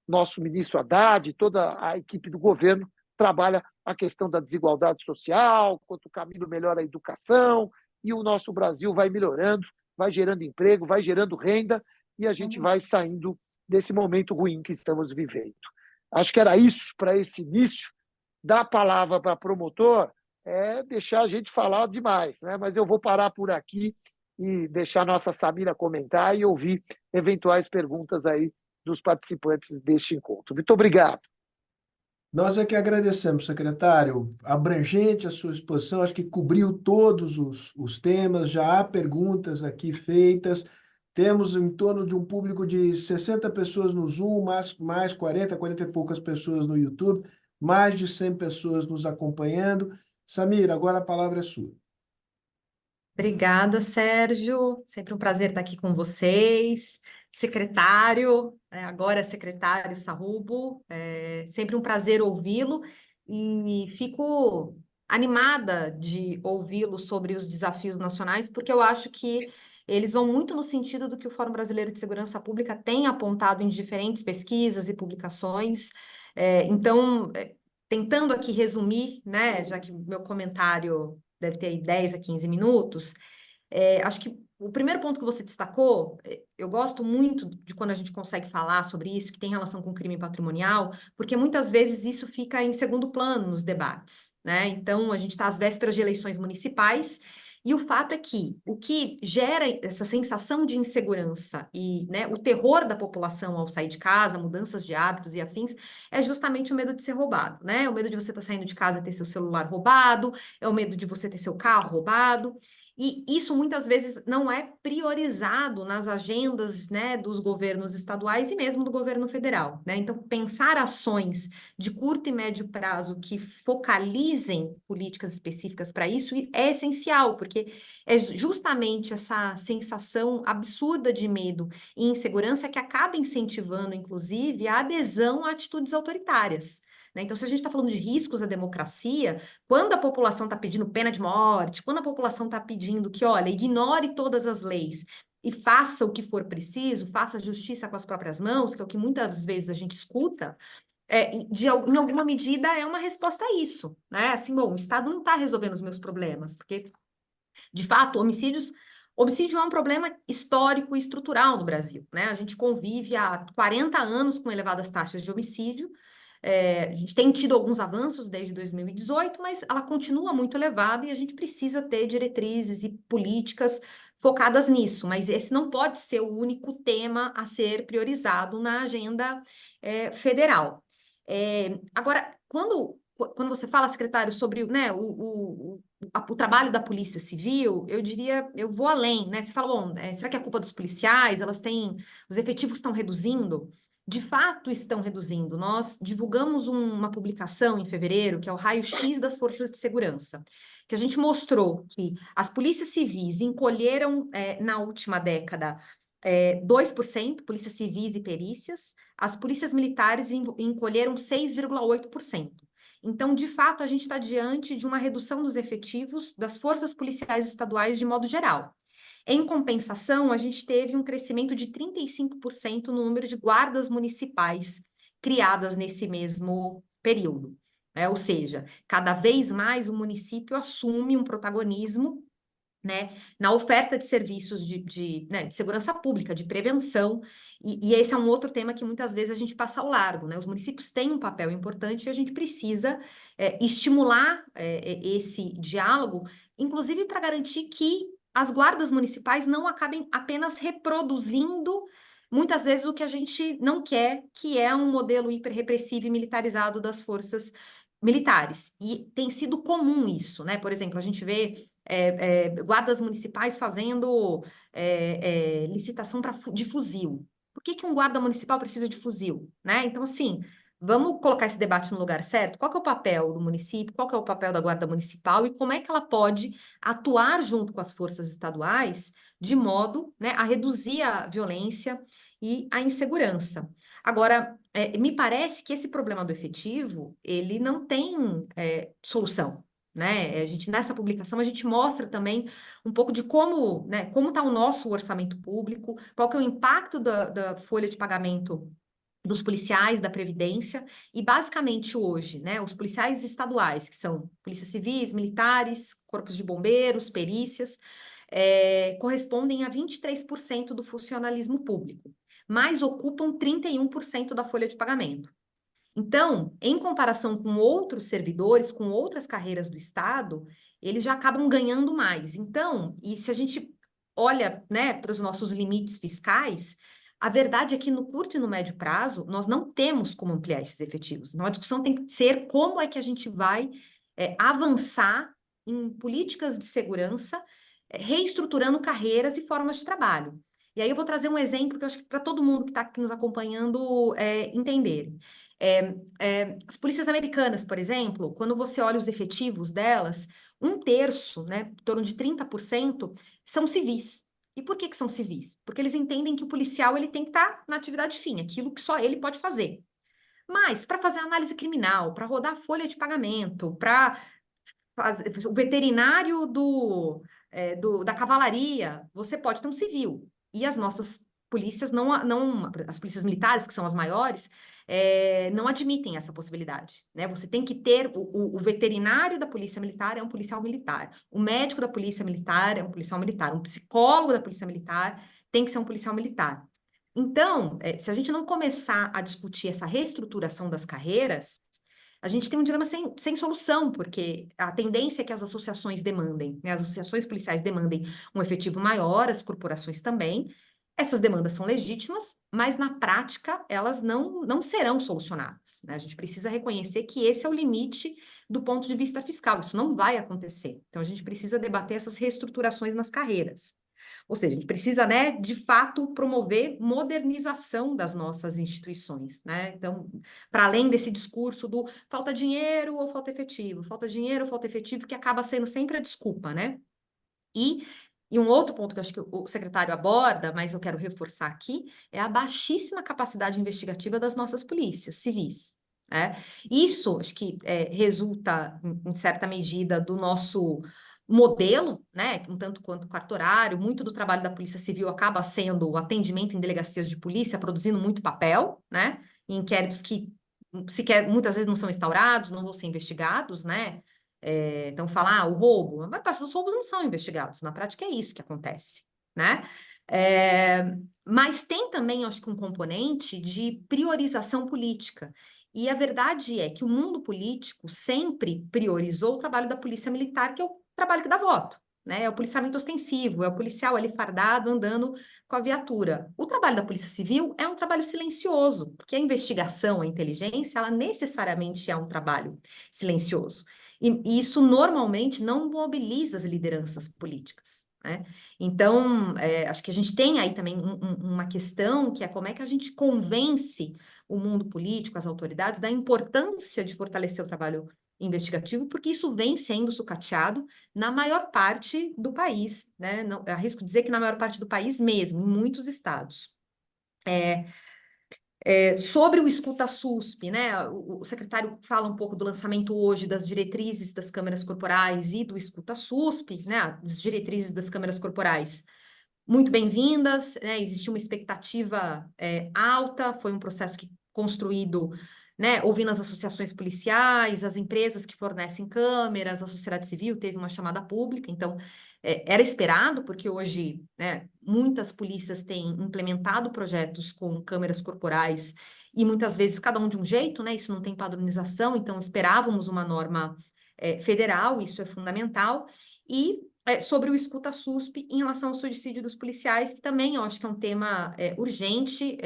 nosso ministro Haddad e toda a equipe do governo trabalha a questão da desigualdade social, enquanto o caminho melhora a educação, e o nosso Brasil vai melhorando, vai gerando emprego, vai gerando renda, e a gente vai saindo desse momento ruim que estamos vivendo. Acho que era isso para esse início. Dar a palavra para promotor é deixar a gente falar demais, né? Mas eu vou parar por aqui e deixar a nossa Samira comentar e ouvir eventuais perguntas aí dos participantes deste encontro. Muito obrigado.
Nós é que agradecemos, secretário. Abrangente a sua exposição, acho que cobriu todos os temas, já há perguntas aqui feitas. Temos em torno de um público de 60 pessoas no Zoom, mais 40 e poucas pessoas no YouTube, mais de 100 pessoas nos acompanhando. Samira, agora a palavra é sua.
Obrigada, Sérgio. Sempre um prazer estar aqui com vocês. Secretário, agora é secretário Sarrubo, sempre um prazer ouvi-lo e fico animada de ouvi-lo sobre os desafios nacionais, porque eu acho que eles vão muito no sentido do que o Fórum Brasileiro de Segurança Pública tem apontado em diferentes pesquisas e publicações. Então, tentando aqui resumir, né, já que o meu comentário deve ter 10 a 15 minutos, acho que o primeiro ponto que você destacou, eu gosto muito de quando a gente consegue falar sobre isso, que tem relação com crime patrimonial, porque muitas vezes isso fica em segundo plano nos debates, né? Então, a gente está às vésperas de eleições municipais, e o fato é que o que gera essa sensação de insegurança e, né, o terror da população ao sair de casa, mudanças de hábitos e afins, é justamente o medo de ser roubado, né? O medo de você estar saindo de casa e ter seu celular roubado, é o medo de você ter seu carro roubado. E isso muitas vezes não é priorizado nas agendas, né, dos governos estaduais e mesmo do governo federal, né? Então, pensar ações de curto e médio prazo que focalizem políticas específicas para isso é essencial, porque é justamente essa sensação absurda de medo e insegurança que acaba incentivando, inclusive, a adesão a atitudes autoritárias. Então, se a gente está falando de riscos à democracia, quando a população está pedindo pena de morte, quando a população está pedindo que, olha, ignore todas as leis e faça o que for preciso, faça justiça com as próprias mãos, que é o que muitas vezes a gente escuta, em alguma medida é uma resposta a isso, né? Assim, bom, o Estado não está resolvendo os meus problemas, porque De fato, homicídio é um problema histórico e estrutural no Brasil, né? A gente convive há 40 anos com elevadas taxas de homicídio. A gente tem tido alguns avanços desde 2018, mas ela continua muito elevada e a gente precisa ter diretrizes e políticas focadas nisso. Mas esse não pode ser o único tema a ser priorizado na agenda federal. Agora, quando você fala, secretário, sobre, né, o trabalho da Polícia Civil, eu diria, eu vou além, né? Você fala, bom, será que é culpa dos policiais? Os efetivos estão reduzindo? De fato, estão reduzindo. Nós divulgamos uma publicação em fevereiro, que é o Raio-X das Forças de Segurança, que a gente mostrou que as polícias civis encolheram, na última década, 2%, polícias civis e perícias, as polícias militares encolheram 6,8%. Então, de fato, a gente está diante de uma redução dos efetivos das forças policiais estaduais de modo geral. Em compensação, a gente teve um crescimento de 35% no número de guardas municipais criadas nesse mesmo período. Ou seja, cada vez mais o município assume um protagonismo, né, na oferta de serviços né, de segurança pública, de prevenção, e esse é um outro tema que muitas vezes a gente passa ao largo, né? Os municípios têm um papel importante e a gente precisa estimular esse diálogo, inclusive para garantir que as guardas municipais não acabem apenas reproduzindo muitas vezes o que a gente não quer, que é um modelo hiperrepressivo e militarizado das forças militares. E tem sido comum isso, né? Por exemplo, a gente vê guardas municipais fazendo licitação de fuzil. Por que um guarda municipal precisa de fuzil, né? Então, assim, vamos colocar esse debate no lugar certo? Qual que é o papel do município? Qual que é o papel da guarda municipal? E como é que ela pode atuar junto com as forças estaduais de modo, né, a reduzir a violência e a insegurança? Agora, me parece que esse problema do efetivo, ele não tem solução, né? Nessa publicação, a gente mostra também um pouco de como, né, como está o nosso orçamento público, qual que é o impacto da folha de pagamento dos policiais, da Previdência, e basicamente hoje, né, os policiais estaduais, que são polícias civis, militares, corpos de bombeiros, perícias, correspondem a 23% do funcionalismo público, mas ocupam 31% da folha de pagamento. Então, em comparação com outros servidores, com outras carreiras do Estado, eles já acabam ganhando mais. Então, e se a gente olha, né, para os nossos limites fiscais, a verdade é que no curto e no médio prazo, nós não temos como ampliar esses efetivos. Então, a discussão tem que ser como é que a gente vai avançar em políticas de segurança, reestruturando carreiras e formas de trabalho. E aí eu vou trazer um exemplo que eu acho que para todo mundo que está aqui nos acompanhando entender. As polícias americanas, por exemplo, quando você olha os efetivos delas, 1/3, né, em torno de 30%, são civis. E por que são civis? Porque eles entendem que o policial ele tem que estar na atividade fim, aquilo que só ele pode fazer. Mas para fazer análise criminal, para rodar folha de pagamento, para o veterinário da cavalaria, você pode ter um civil. E as nossas polícias as polícias militares, que são as maiores, não admitem essa possibilidade, né? Você tem que ter o veterinário da polícia militar é um policial militar, o médico da polícia militar é um policial militar, um psicólogo da polícia militar tem que ser um policial militar. Então, se a gente não começar a discutir essa reestruturação das carreiras, a gente tem um dilema sem solução, porque a tendência é que as associações demandem, né? As associações policiais demandem um efetivo maior, as corporações também. Essas demandas são legítimas, mas na prática elas não serão solucionadas, né? A gente precisa reconhecer que esse é o limite do ponto de vista fiscal, isso não vai acontecer. Então a gente precisa debater essas reestruturações nas carreiras. Ou seja, a gente precisa, né, de fato, promover modernização das nossas instituições, né? Então, para além desse discurso do falta dinheiro ou falta efetivo, falta dinheiro ou falta efetivo, que acaba sendo sempre a desculpa, né? E um outro ponto que eu acho que o secretário aborda, mas eu quero reforçar aqui, é a baixíssima capacidade investigativa das nossas polícias civis, né? Isso, acho que resulta, em certa medida, do nosso modelo, né, um tanto quanto cartorário, muito do trabalho da Polícia Civil acaba sendo o atendimento em delegacias de polícia, produzindo muito papel, né, em inquéritos que sequer muitas vezes não são instaurados, não vão ser investigados, né, Então, falar o roubo, a maior parte dos roubos não são investigados, na prática é isso que acontece, né? Mas tem também, acho que, um componente de priorização política. E a verdade é que o mundo político sempre priorizou o trabalho da polícia militar, que é o trabalho que dá voto, né? É o policiamento ostensivo, é o policial ali fardado andando com a viatura. O trabalho da Polícia Civil é um trabalho silencioso, porque a investigação, a inteligência, ela necessariamente é um trabalho silencioso. E isso normalmente não mobiliza as lideranças políticas, né? Então, acho que a gente tem aí também uma questão que é como é que a gente convence o mundo político, as autoridades, da importância de fortalecer o trabalho investigativo, porque isso vem sendo sucateado na maior parte do país, né? Não, arrisco dizer que na maior parte do país mesmo, em muitos estados. Sobre o Escuta SUSP, né? O secretário fala um pouco do lançamento hoje das diretrizes das câmeras corporais e do Escuta SUSP, né? As diretrizes das câmeras corporais muito bem-vindas, né? Existiu uma expectativa alta, foi um processo que construído, né, ouvindo as associações policiais, as empresas que fornecem câmeras, a sociedade civil teve uma chamada pública, então era esperado, porque hoje, né, muitas polícias têm implementado projetos com câmeras corporais e muitas vezes cada um de um jeito, né? Isso não tem padronização, então esperávamos uma norma federal, isso é fundamental. E sobre o Escuta SUSP em relação ao suicídio dos policiais, que também eu acho que é um tema urgente.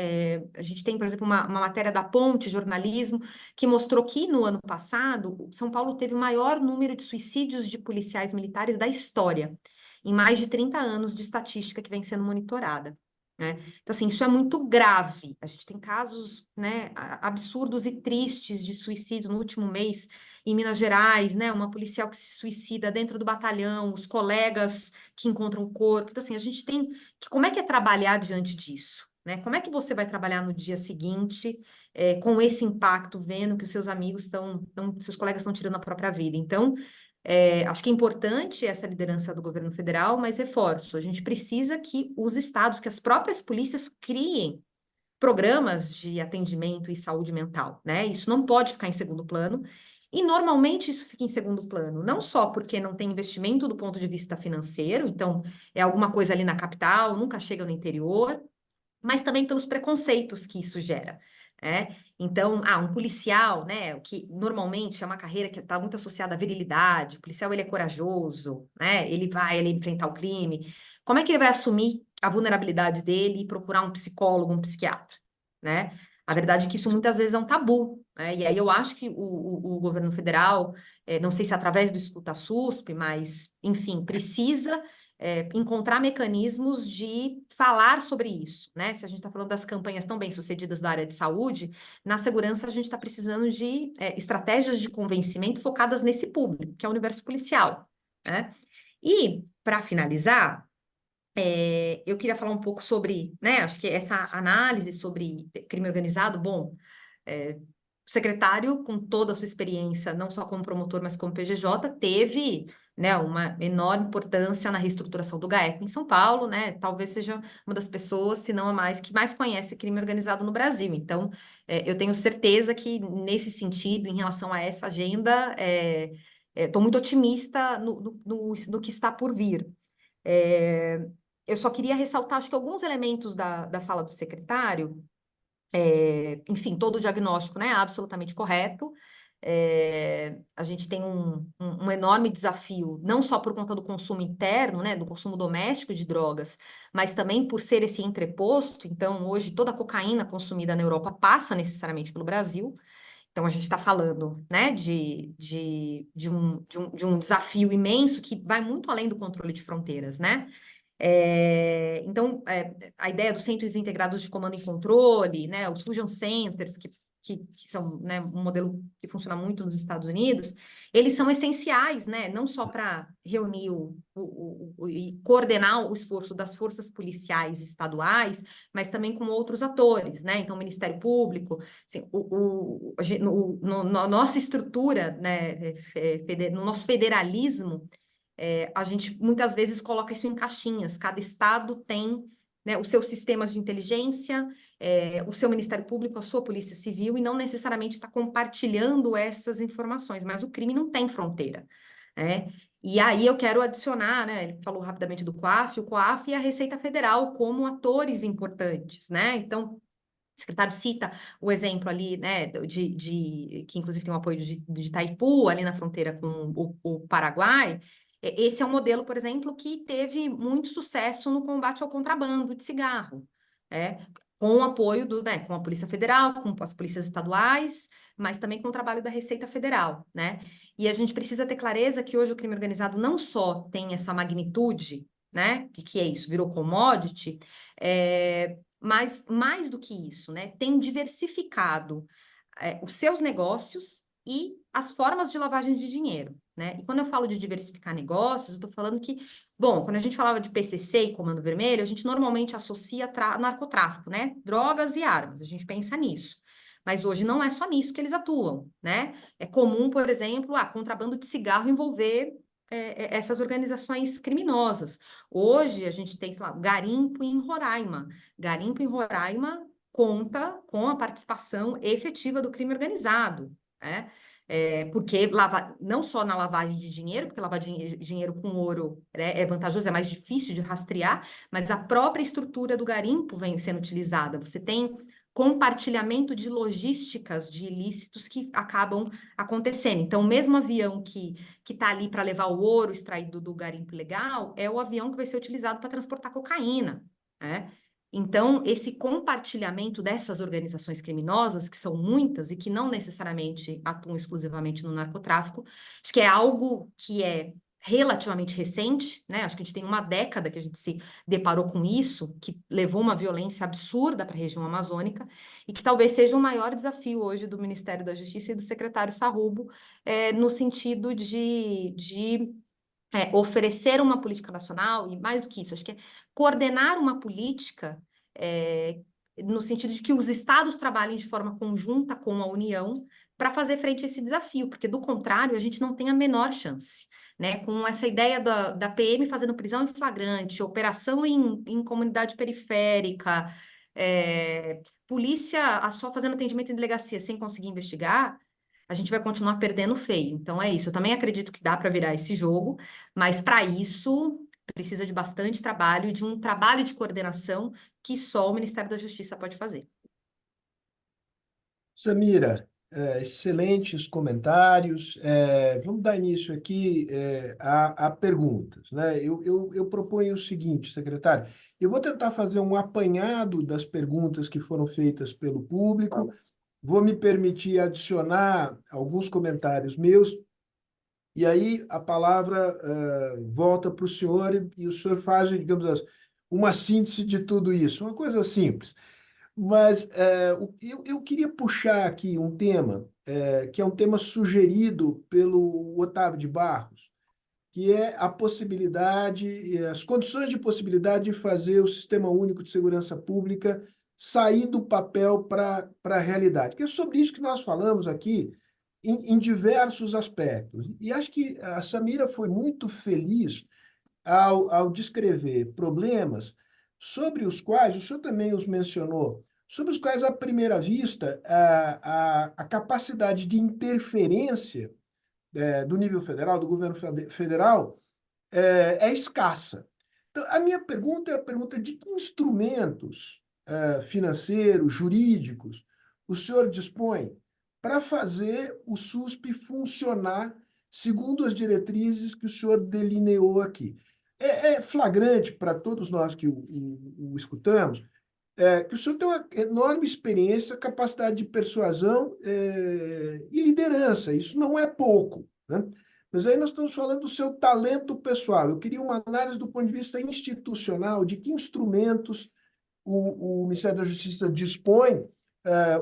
A gente tem, por exemplo, uma matéria da Ponte Jornalismo que mostrou que no ano passado, São Paulo teve o maior número de suicídios de policiais militares da história, em mais de 30 anos de estatística que vem sendo monitorada, né? Então, assim, isso é muito grave. A gente tem casos, né, absurdos e tristes de suicídio no último mês em Minas Gerais, né, uma policial que se suicida dentro do batalhão, os colegas que encontram o corpo. Então, assim, a gente tem que, como é que é trabalhar diante disso, né? Como é que você vai trabalhar no dia seguinte, com esse impacto, vendo que os seus amigos seus colegas estão tirando a própria vida? Então, acho que é importante essa liderança do governo federal, mas reforço, a gente precisa que os estados, que as próprias polícias criem programas de atendimento e saúde mental, né? Isso não pode ficar em segundo plano. E normalmente isso fica em segundo plano, não só porque não tem investimento do ponto de vista financeiro, então é alguma coisa ali na capital, nunca chega no interior, mas também pelos preconceitos que isso gera. Então, um policial, né, o que normalmente é uma carreira que está muito associada à virilidade, o policial ele é corajoso, né, ele vai ali enfrentar o crime, como é que ele vai assumir a vulnerabilidade dele e procurar um psicólogo, um psiquiatra, né? A verdade é que isso muitas vezes é um tabu, né? E aí eu acho que o governo federal, não sei se através do Escuta SUSP, mas, enfim, precisa encontrar mecanismos de falar sobre isso, né? Se a gente está falando das campanhas tão bem-sucedidas da área de saúde, na segurança a gente está precisando de estratégias de convencimento focadas nesse público, que é o universo policial, né? E, para finalizar, eu queria falar um pouco sobre, né? Acho que essa análise sobre crime organizado, bom, o secretário, com toda a sua experiência, não só como promotor, mas como PGJ, teve, né, uma enorme importância na reestruturação do GAEC em São Paulo, né? Talvez seja uma das pessoas, se não a mais, que mais conhece crime organizado no Brasil. Então, eu tenho certeza que, nesse sentido, em relação a essa agenda, estou muito otimista no que está por vir. Eu só queria ressaltar, acho que alguns elementos da fala do secretário, enfim, todo o diagnóstico, né, absolutamente correto. A gente tem um enorme desafio, não só por conta do consumo interno, né, do consumo doméstico de drogas, mas também por ser esse entreposto. Então, hoje, toda a cocaína consumida na Europa passa necessariamente pelo Brasil. Então, a gente está falando, né, de um desafio imenso que vai muito além do controle de fronteiras, né? Então, a ideia dos centros integrados de comando e controle, né, os Fusion Centers, que são, né, um modelo que funciona muito nos Estados Unidos, eles são essenciais, né, não só para reunir e coordenar o esforço das forças policiais estaduais, mas também com outros atores, né, então o Ministério Público, assim, na nossa estrutura, né, no nosso federalismo, a gente muitas vezes coloca isso em caixinhas. Cada estado tem, né, os seus sistemas de inteligência, o seu Ministério Público, a sua Polícia Civil, e não necessariamente está compartilhando essas informações. Mas o crime não tem fronteira, né? E aí eu quero adicionar, né? Ele falou rapidamente do COAF, o COAF e a Receita Federal como atores importantes, né? Então, o secretário cita o exemplo ali, né, que inclusive tem o apoio de Itaipu, ali na fronteira com o Paraguai. Esse é um modelo, por exemplo, que teve muito sucesso no combate ao contrabando de cigarro, com o apoio né, com a Polícia Federal, com as polícias estaduais, mas também com o trabalho da Receita Federal, né? E a gente precisa ter clareza que hoje o crime organizado não só tem essa magnitude, né? Que é isso, virou commodity, mas mais do que isso, né? Tem diversificado os seus negócios e as formas de lavagem de dinheiro, né? E quando eu falo de diversificar negócios, eu estou falando que, bom, quando a gente falava de PCC e Comando Vermelho, a gente normalmente associa narcotráfico, né? Drogas e armas, a gente pensa nisso. Mas hoje não é só nisso que eles atuam, né? É comum, por exemplo, contrabando de cigarro envolver essas organizações criminosas. Hoje a gente tem, sei lá, garimpo em Roraima. Garimpo em Roraima conta com a participação efetiva do crime organizado, né? Porque não só na lavagem de dinheiro, porque lavar dinheiro com ouro é vantajoso, é mais difícil de rastrear, mas a própria estrutura do garimpo vem sendo utilizada. Você tem compartilhamento de logísticas de ilícitos que acabam acontecendo. Então, o mesmo avião que está ali para levar o ouro extraído do garimpo legal é o avião que vai ser utilizado para transportar cocaína, né? Então, esse compartilhamento dessas organizações criminosas, que são muitas e que não necessariamente atuam exclusivamente no narcotráfico, acho que é algo que é relativamente recente, né? Acho que a gente tem uma década que a gente se deparou com isso, que levou uma violência absurda para a região amazônica, e que talvez seja o maior desafio hoje do Ministério da Justiça e do secretário Sarrubo, no sentido de oferecer uma política nacional, e mais do que isso, acho que é coordenar uma política no sentido de que os estados trabalhem de forma conjunta com a União para fazer frente a esse desafio, porque do contrário, a gente não tem a menor chance. Né, com essa ideia da PM fazendo prisão em flagrante, operação em comunidade periférica, polícia só fazendo atendimento em delegacia sem conseguir investigar, a gente vai continuar perdendo feio. Então é isso. Eu também acredito que dá para virar esse jogo, mas para isso precisa de bastante trabalho e de um trabalho de coordenação que só o Ministério da Justiça pode fazer.
Samira, excelentes comentários. Vamos dar início aqui a perguntas, né? Eu proponho o seguinte, secretário, eu vou tentar fazer um apanhado das perguntas que foram feitas pelo público, vou me permitir adicionar alguns comentários meus, e aí a palavra volta para o senhor e o senhor faz, digamos assim, uma síntese de tudo isso, uma coisa simples. Mas eu queria puxar aqui um tema, que é um tema sugerido pelo Otávio de Barros, que é a possibilidade, as condições de possibilidade de fazer o Sistema Único de Segurança Pública sair do papel para a realidade. Que é sobre isso que nós falamos aqui em diversos aspectos. E acho que a Samira foi muito feliz ao descrever problemas sobre os quais, o senhor também os mencionou, sobre os quais, à primeira vista, a capacidade de interferência do nível federal, do governo federal, é escassa. Então, a minha pergunta é a pergunta de que instrumentos financeiros, jurídicos, o senhor dispõe para fazer o SUSP funcionar segundo as diretrizes que o senhor delineou aqui. É flagrante para todos nós que o escutamos, que o senhor tem uma enorme experiência, capacidade de persuasão e liderança. Isso não é pouco, né? Mas aí nós estamos falando do seu talento pessoal. Eu queria uma análise do ponto de vista institucional, de que instrumentos o Ministério da Justiça dispõe,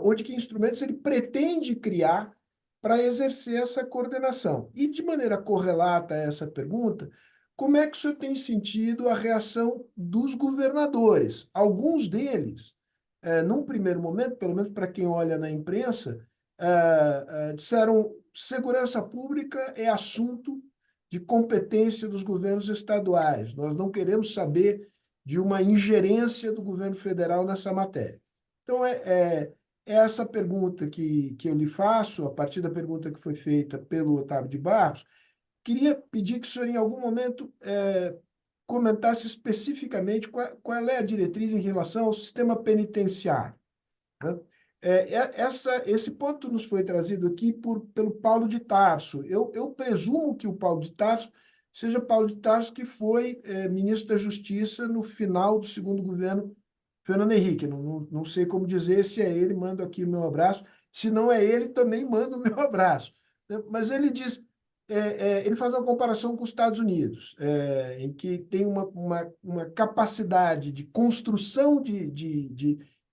ou de que instrumentos ele pretende criar para exercer essa coordenação. E, de maneira correlata a essa pergunta, como é que o senhor tem sentido a reação dos governadores? Alguns deles, num primeiro momento, pelo menos para quem olha na imprensa, disseram segurança pública é assunto de competência dos governos estaduais. Nós não queremos saber de uma ingerência do governo federal nessa matéria. Então, é essa pergunta que eu lhe faço, a partir da pergunta que foi feita pelo Otávio de Barros, queria pedir que o senhor, em algum momento, comentasse especificamente qual é a diretriz em relação ao sistema penitenciário, né? Esse ponto nos foi trazido aqui pelo Paulo de Tarso. Eu presumo que o Paulo de Tarso seja Paulo de Tarso, que foi ministro da Justiça no final do segundo governo Fernando Henrique. Não sei como dizer, se é ele, mando aqui o meu abraço. Se não é ele, também mando o meu abraço, né? Mas ele diz, ele faz uma comparação com os Estados Unidos, em que tem uma capacidade de construção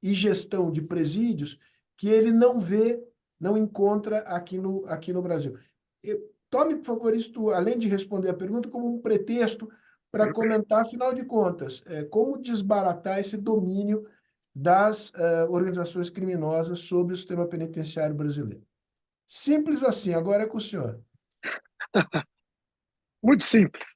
e gestão de presídios que ele não vê, não encontra aqui no Brasil. Tome, por favor, isto, além de responder a pergunta, como um pretexto para comentar, afinal de contas, como desbaratar esse domínio das organizações criminosas sobre o sistema penitenciário brasileiro. Simples assim, agora é com o senhor.
Muito simples.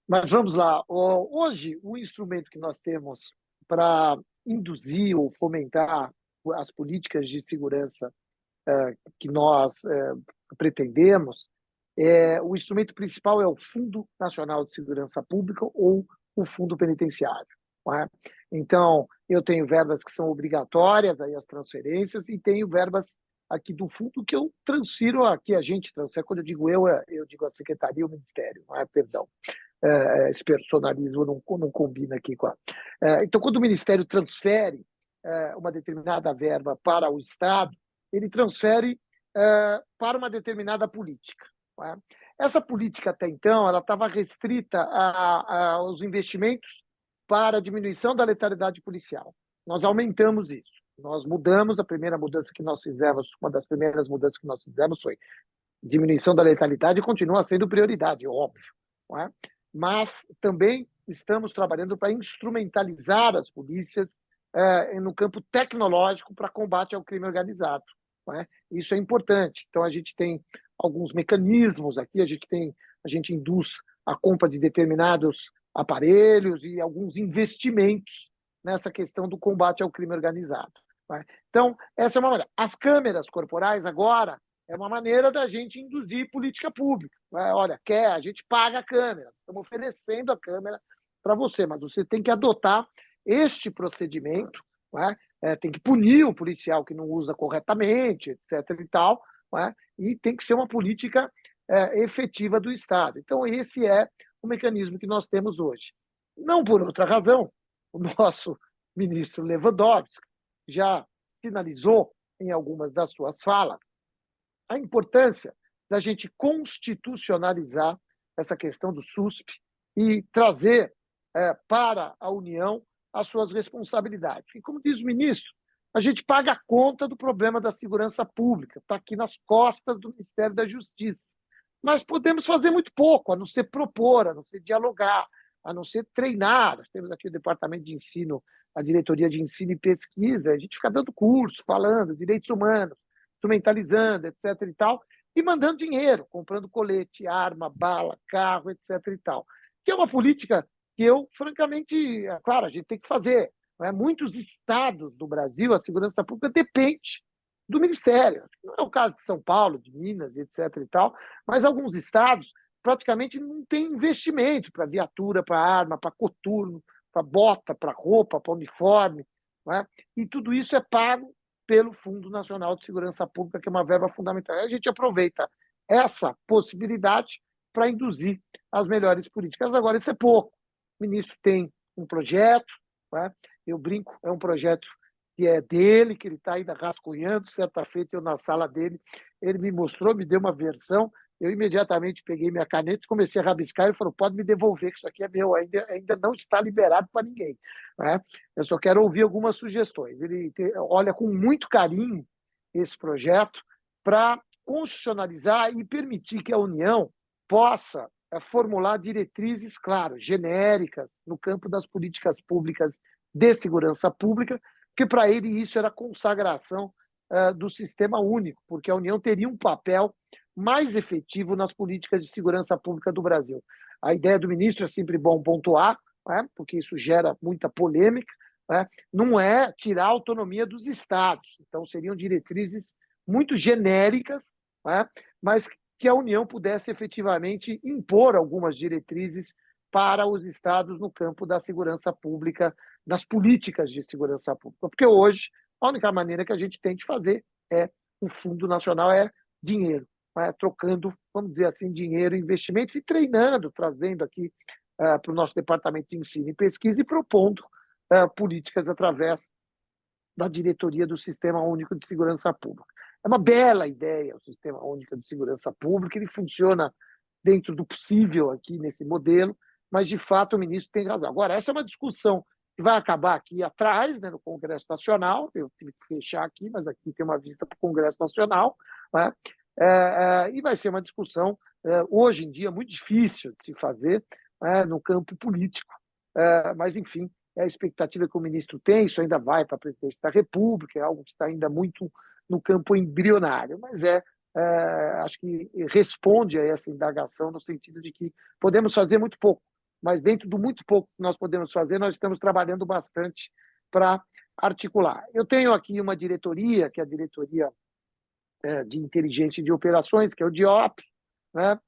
Mas vamos lá. Hoje, o instrumento que nós temos para induzir ou fomentar as políticas de segurança que nós pretendemos, o instrumento principal é o Fundo Nacional de Segurança Pública ou o Fundo Penitenciário. Não é? Então, eu tenho verbas que são obrigatórias, aí as transferências, e tenho verbas aqui do fundo que eu transfiro aqui, a gente transfere. Quando eu digo eu digo a secretaria e o ministério, não é? Perdão. Esse personalismo não combina aqui com a... Então, quando o Ministério transfere uma determinada verba para o Estado, ele transfere para uma determinada política. Não é? Essa política, até então, ela estava restrita aos investimentos para a diminuição da letalidade policial. Nós aumentamos isso. Nós mudamos, a primeira mudança que nós fizemos, uma das primeiras mudanças que nós fizemos foi diminuição da letalidade e continua sendo prioridade, óbvio. Não é? Mas também estamos trabalhando para instrumentalizar as polícias no campo tecnológico para combate ao crime organizado. Não é? Isso é importante. Então, a gente tem alguns mecanismos aqui, a gente induz a compra de determinados aparelhos e alguns investimentos nessa questão do combate ao crime organizado. Não é? Então, essa é uma maneira. As câmeras corporais, agora, é uma maneira da gente induzir política pública. Olha, a gente paga a câmera, estamos oferecendo a câmera para você, mas você tem que adotar este procedimento, tem que punir o policial que não usa corretamente, etc. e tal, e tem que ser uma política efetiva do Estado. Então, esse é o mecanismo que nós temos hoje. Não por outra razão, o nosso ministro Lewandowski já sinalizou em algumas das suas falas a importância da gente constitucionalizar essa questão do SUSP e trazer para a União as suas responsabilidades. E, como diz o ministro, a gente paga a conta do problema da segurança pública, está aqui nas costas do Ministério da Justiça. Mas podemos fazer muito pouco, a não ser propor, a não ser dialogar, a não ser treinar. Nós temos aqui o Departamento de Ensino, a Diretoria de Ensino e Pesquisa, a gente fica dando curso, falando direitos humanos, instrumentalizando, etc. e tal, e mandando dinheiro, comprando colete, arma, bala, carro, etc. e tal. Que é uma política que eu, francamente, claro, a gente tem que fazer. Não é? Muitos estados do Brasil, a segurança pública depende do Ministério. Não é o caso de São Paulo, de Minas, etc. e tal, mas alguns estados praticamente não têm investimento para viatura, para arma, para coturno, para bota, para roupa, para uniforme. Não é? E tudo isso é pago pelo Fundo Nacional de Segurança Pública, que é uma verba fundamental. A gente aproveita essa possibilidade para induzir as melhores políticas. Agora, isso é pouco. O ministro tem um projeto, né? Eu brinco, é um projeto que é dele, que ele está ainda rascunhando. Certa feita, eu na sala dele, ele me mostrou, me deu uma versão, eu imediatamente peguei minha caneta e comecei a rabiscar. Ele falou, pode me devolver, que isso aqui é meu, ainda não está liberado para ninguém. Né? Eu só quero ouvir algumas sugestões. Ele olha com muito carinho esse projeto para constitucionalizar e permitir que a União possa formular diretrizes, claro, genéricas, no campo das políticas públicas de segurança pública, porque para ele isso era a consagração do sistema único, porque a União teria um papel mais efetivo nas políticas de segurança pública do Brasil. A ideia do ministro é sempre bom pontuar, né, porque isso gera muita polêmica, né, não é tirar a autonomia dos estados, então seriam diretrizes muito genéricas, né, mas que a União pudesse efetivamente impor algumas diretrizes para os estados no campo da segurança pública, das políticas de segurança pública. Porque hoje, a única maneira que a gente tem de fazer o Fundo Nacional dinheiro, trocando, vamos dizer assim, dinheiro, investimentos e treinando, trazendo aqui para o nosso Departamento de Ensino e Pesquisa e propondo políticas através da diretoria do Sistema Único de Segurança Pública. É uma bela ideia o Sistema Único de Segurança Pública, ele funciona dentro do possível aqui nesse modelo, mas, de fato, o ministro tem razão. Agora, essa é uma discussão que vai acabar aqui atrás, né, no Congresso Nacional, eu tive que fechar aqui, mas aqui tem uma vista para o Congresso Nacional, né? E vai ser uma discussão, hoje em dia, muito difícil de se fazer no campo político, mas, enfim, é a expectativa que o ministro tem, isso ainda vai para a presidência da República, é algo que está ainda muito no campo embrionário, mas acho que responde a essa indagação no sentido de que podemos fazer muito pouco, mas dentro do muito pouco que nós podemos fazer, nós estamos trabalhando bastante para articular. Eu tenho aqui uma diretoria, que é a Diretoria de Inteligência e de Operações, que é o DIOP, né?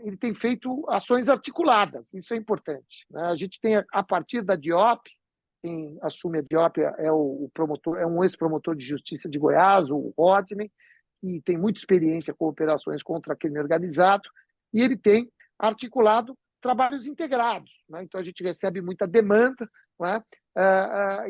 Ele tem feito ações articuladas, isso é importante, né? A gente tem, a partir da DIOP, quem assume a DIOP é o promotor, é um ex-promotor de justiça de Goiás, o Rodney, que tem muita experiência com operações contra crime organizado, e ele tem articulado trabalhos integrados, né? Então a gente recebe muita demanda, né?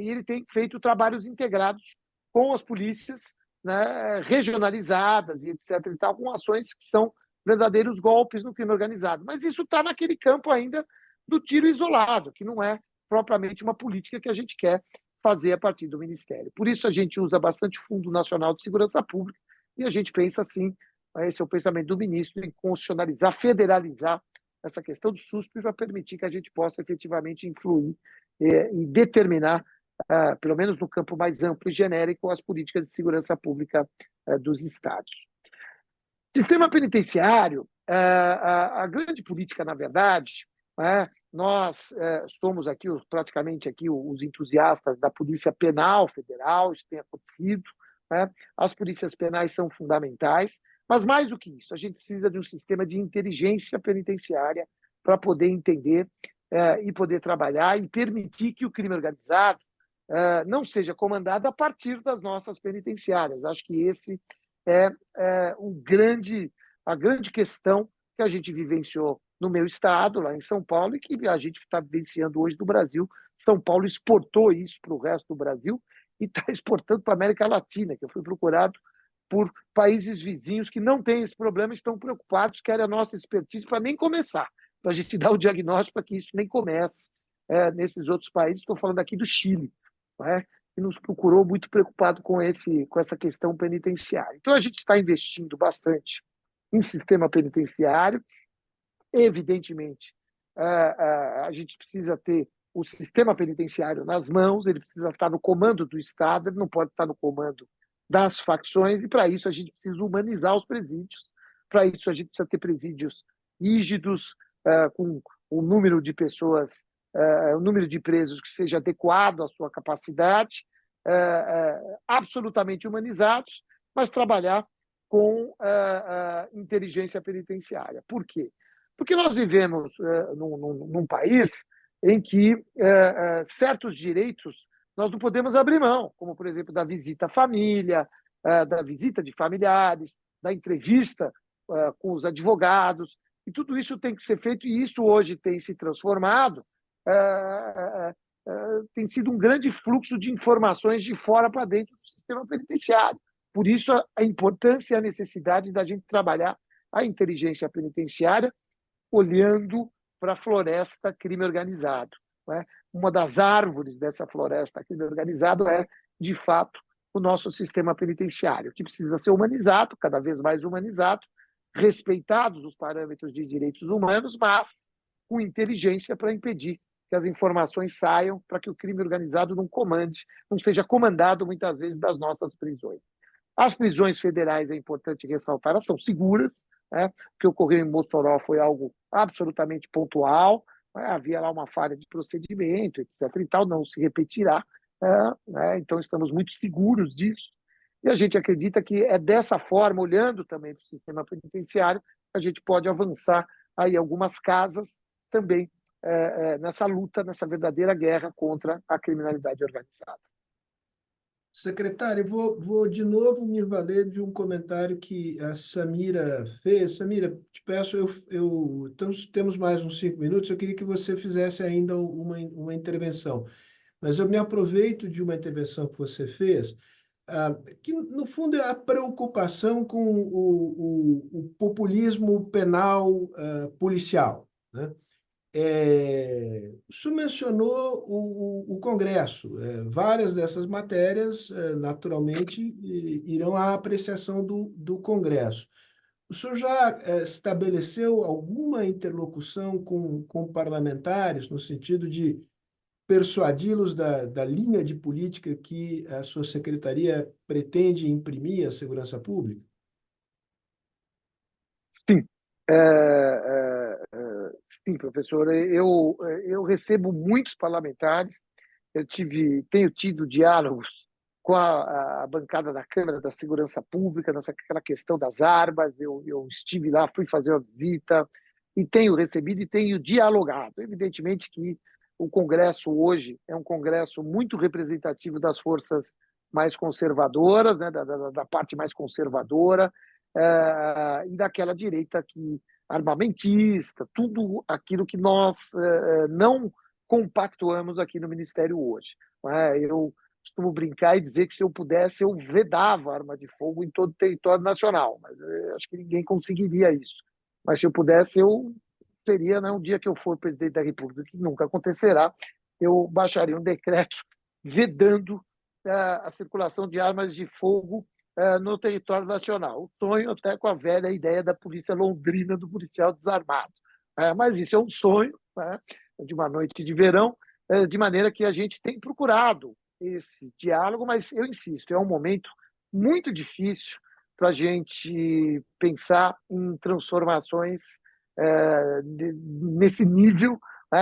E ele tem feito trabalhos integrados com as polícias, né, regionalizadas e etc. e tal, com ações que são verdadeiros golpes no crime organizado. Mas isso está naquele campo ainda do tiro isolado, que não é propriamente uma política que a gente quer fazer a partir do Ministério. Por isso a gente usa bastante o Fundo Nacional de Segurança Pública e a gente pensa assim, esse é o pensamento do ministro, em constitucionalizar, federalizar essa questão do SUSP para permitir que a gente possa efetivamente influir e determinar, pelo menos no campo mais amplo e genérico, as políticas de segurança pública dos estados. Sistema penitenciário, a grande política, na verdade, nós somos aqui praticamente aqui os entusiastas da Polícia Penal Federal, isso tem acontecido, as polícias penais são fundamentais, mas mais do que isso, a gente precisa de um sistema de inteligência penitenciária para poder entender e poder trabalhar e permitir que o crime organizado não seja comandado a partir das nossas penitenciárias. Acho que esse é a grande questão que a gente vivenciou no meu estado, lá em São Paulo, e que a gente está vivenciando hoje no Brasil. São Paulo exportou isso para o resto do Brasil e está exportando para a América Latina, que eu fui procurado por países vizinhos que não têm esse problema, estão preocupados, querem a nossa expertise para nem começar, para a gente dar o diagnóstico para que isso nem comece nesses outros países. Estou falando aqui do Chile, que nos procurou muito preocupado com essa questão penitenciária. Então, a gente está investindo bastante em sistema penitenciário. Evidentemente, a gente precisa ter o sistema penitenciário nas mãos, ele precisa estar no comando do Estado, ele não pode estar no comando das facções, e para isso a gente precisa humanizar os presídios, para isso a gente precisa ter presídios rígidos, com um número de pessoas, um número de presos que seja adequado à sua capacidade, absolutamente humanizados, mas trabalhar com inteligência penitenciária. Por quê? Porque nós vivemos num país em que certos direitos nós não podemos abrir mão, como, por exemplo, da visita à família, da visita de familiares, da entrevista com os advogados, e tudo isso tem que ser feito, e isso hoje tem se transformado, tem sido um grande fluxo de informações de fora para dentro do sistema penitenciário. Por isso, a importância e a necessidade da gente trabalhar a inteligência penitenciária olhando para a floresta crime organizado. Uma das árvores dessa floresta crime organizado é, de fato, o nosso sistema penitenciário, que precisa ser humanizado, cada vez mais humanizado, respeitados os parâmetros de direitos humanos, mas com inteligência para impedir que as informações saiam, para que o crime organizado não seja comandado, muitas vezes, das nossas prisões. As prisões federais, é importante ressaltar, elas são seguras. O que ocorreu em Mossoró foi algo absolutamente pontual, havia lá uma falha de procedimento, etc. e tal, não se repetirá, então estamos muito seguros disso. E a gente acredita que é dessa forma, olhando também para o sistema penitenciário, a gente pode avançar aí algumas casas também nessa luta, nessa verdadeira guerra contra a criminalidade organizada.
Secretário, vou de novo me valer de um comentário que a Samira fez. Samira, te peço, temos mais uns 5 minutos, eu queria que você fizesse ainda uma intervenção. Mas eu me aproveito de uma intervenção que você fez, que no fundo é a preocupação com o populismo penal policial, né? O senhor mencionou o Congresso. Várias dessas matérias, naturalmente, irão à apreciação do Congresso. O senhor já estabeleceu alguma interlocução com parlamentares, no sentido de persuadi-los da linha de política que a sua secretaria pretende imprimir à segurança pública?
Sim, sim, professor. Eu recebo muitos parlamentares. Tenho tido diálogos com a bancada da Câmara da Segurança Pública, aquela questão das armas. Eu estive lá, fui fazer uma visita e tenho recebido e tenho dialogado. Evidentemente que o Congresso hoje é um Congresso muito representativo das forças mais conservadoras, né, da parte mais conservadora, e daquela direita armamentista, tudo aquilo que nós não compactuamos aqui no Ministério hoje. Eu costumo brincar e dizer que, se eu pudesse, eu vedava arma de fogo em todo o território nacional, mas acho que ninguém conseguiria isso. Mas, se eu pudesse, eu seria, né, um dia que eu for presidente da República, que nunca acontecerá, eu baixaria um decreto vedando a circulação de armas de fogo no território nacional. O sonho até com a velha ideia da polícia londrina, do policial desarmado. Mas isso é um sonho, né, de uma noite de verão, de maneira que a gente tem procurado esse diálogo, mas eu insisto, é um momento muito difícil para a gente pensar em transformações nesse nível,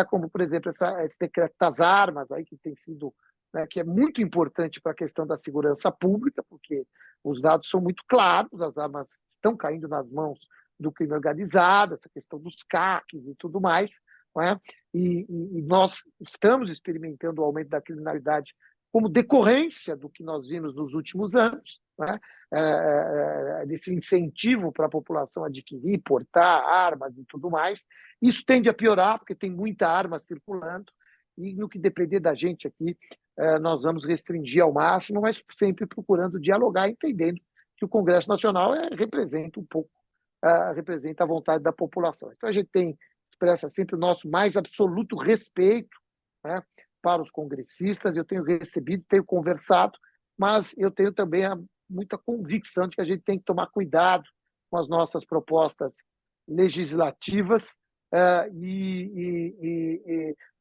como, por exemplo, esse decreto das armas, aí, que tem sido, né, que é muito importante para a questão da segurança pública, porque os dados são muito claros, as armas estão caindo nas mãos do crime organizado, essa questão dos CACs e tudo mais, né? E nós estamos experimentando o aumento da criminalidade como decorrência do que nós vimos nos últimos anos, né? Desse incentivo para a população adquirir, portar armas e tudo mais. Isso tende a piorar, porque tem muita arma circulando, e no que depender da gente aqui, nós vamos restringir ao máximo, mas sempre procurando dialogar, entendendo que o Congresso Nacional representa um pouco, representa a vontade da população. Então, a gente expressa sempre o nosso mais absoluto respeito, né, para os congressistas. Eu tenho recebido, tenho conversado, mas eu tenho também muita convicção de que a gente tem que tomar cuidado com as nossas propostas legislativas,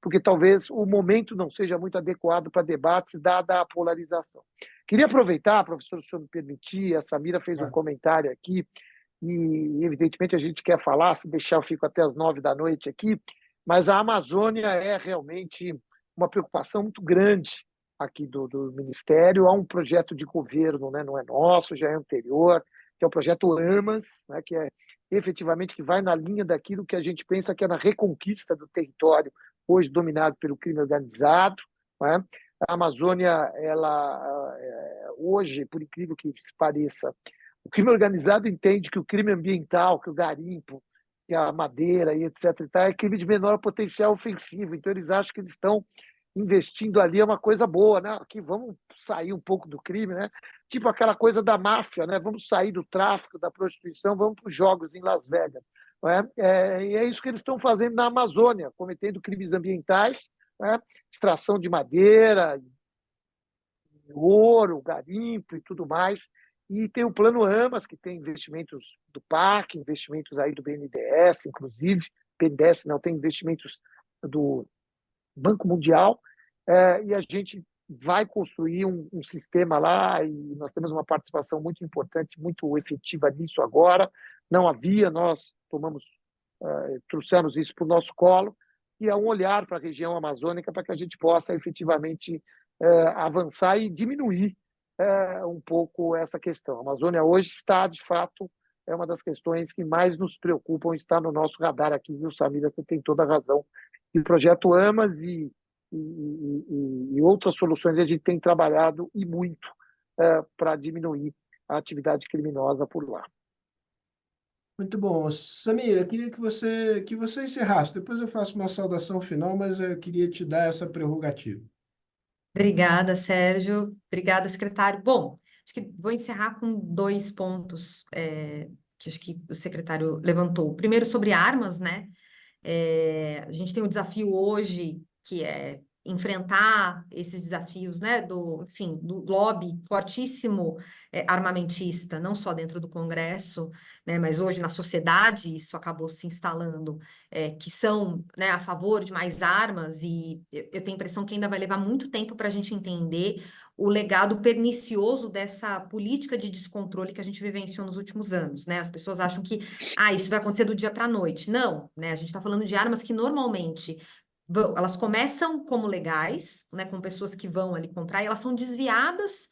porque talvez o momento não seja muito adequado para debates, dada a polarização. Queria aproveitar, professor, se o senhor me permitir, a Samira fez um comentário aqui, e evidentemente a gente quer falar, se deixar eu fico até as 9 da noite aqui, mas a Amazônia é realmente uma preocupação muito grande aqui do Ministério. Há um projeto de governo, né, não é nosso, já é anterior, que é o projeto AMAS, né, que é efetivamente que vai na linha daquilo que a gente pensa que é na reconquista do território hoje dominado pelo crime organizado, né? A Amazônia, hoje, por incrível que pareça, o crime organizado entende que o crime ambiental, que o garimpo, que a madeira e etc. é crime de menor potencial ofensivo. Então, eles acham que eles estão investindo ali, é uma coisa boa, né? Aqui vamos sair um pouco do crime, né? Tipo aquela coisa da máfia, né? Vamos sair do tráfico, da prostituição, vamos para os jogos em Las Vegas. E é isso que eles estão fazendo na Amazônia, cometendo crimes ambientais, né? Extração de madeira, ouro, garimpo e tudo mais. E tem o Plano AMAS, que tem investimentos do PAC, investimentos aí do BNDES, inclusive. BNDES não, tem investimentos do Banco Mundial, e a gente vai construir um sistema lá, e nós temos uma participação muito importante, muito efetiva nisso agora. Não havia, nós trouxemos isso para o nosso colo, e é um olhar para a região amazônica para que a gente possa efetivamente avançar e diminuir um pouco essa questão. A Amazônia hoje está, de fato, é uma das questões que mais nos preocupam, está no nosso radar aqui, viu, Samira? Você tem toda a razão. E o projeto AMAS e outras soluções a gente tem trabalhado e muito para diminuir a atividade criminosa por lá.
Muito bom. Samira, queria que você encerrasse. Depois eu faço uma saudação final, mas eu queria te dar essa prerrogativa.
Obrigada, Sérgio. Obrigada, secretário. Bom, acho que vou encerrar com dois pontos que acho que o secretário levantou. Primeiro, sobre armas, né? A gente tem o desafio hoje, que é enfrentar esses desafios, né, enfim, do lobby fortíssimo armamentista, não só dentro do Congresso, né, mas hoje na sociedade isso acabou se instalando, que são, né, a favor de mais armas, e eu tenho a impressão que ainda vai levar muito tempo para a gente entender o legado pernicioso dessa política de descontrole que a gente vivenciou nos últimos anos, né? As pessoas acham que isso vai acontecer do dia para a noite. Não, né? A gente está falando de armas que normalmente elas começam como legais, né? Com pessoas que vão ali comprar, e elas são desviadas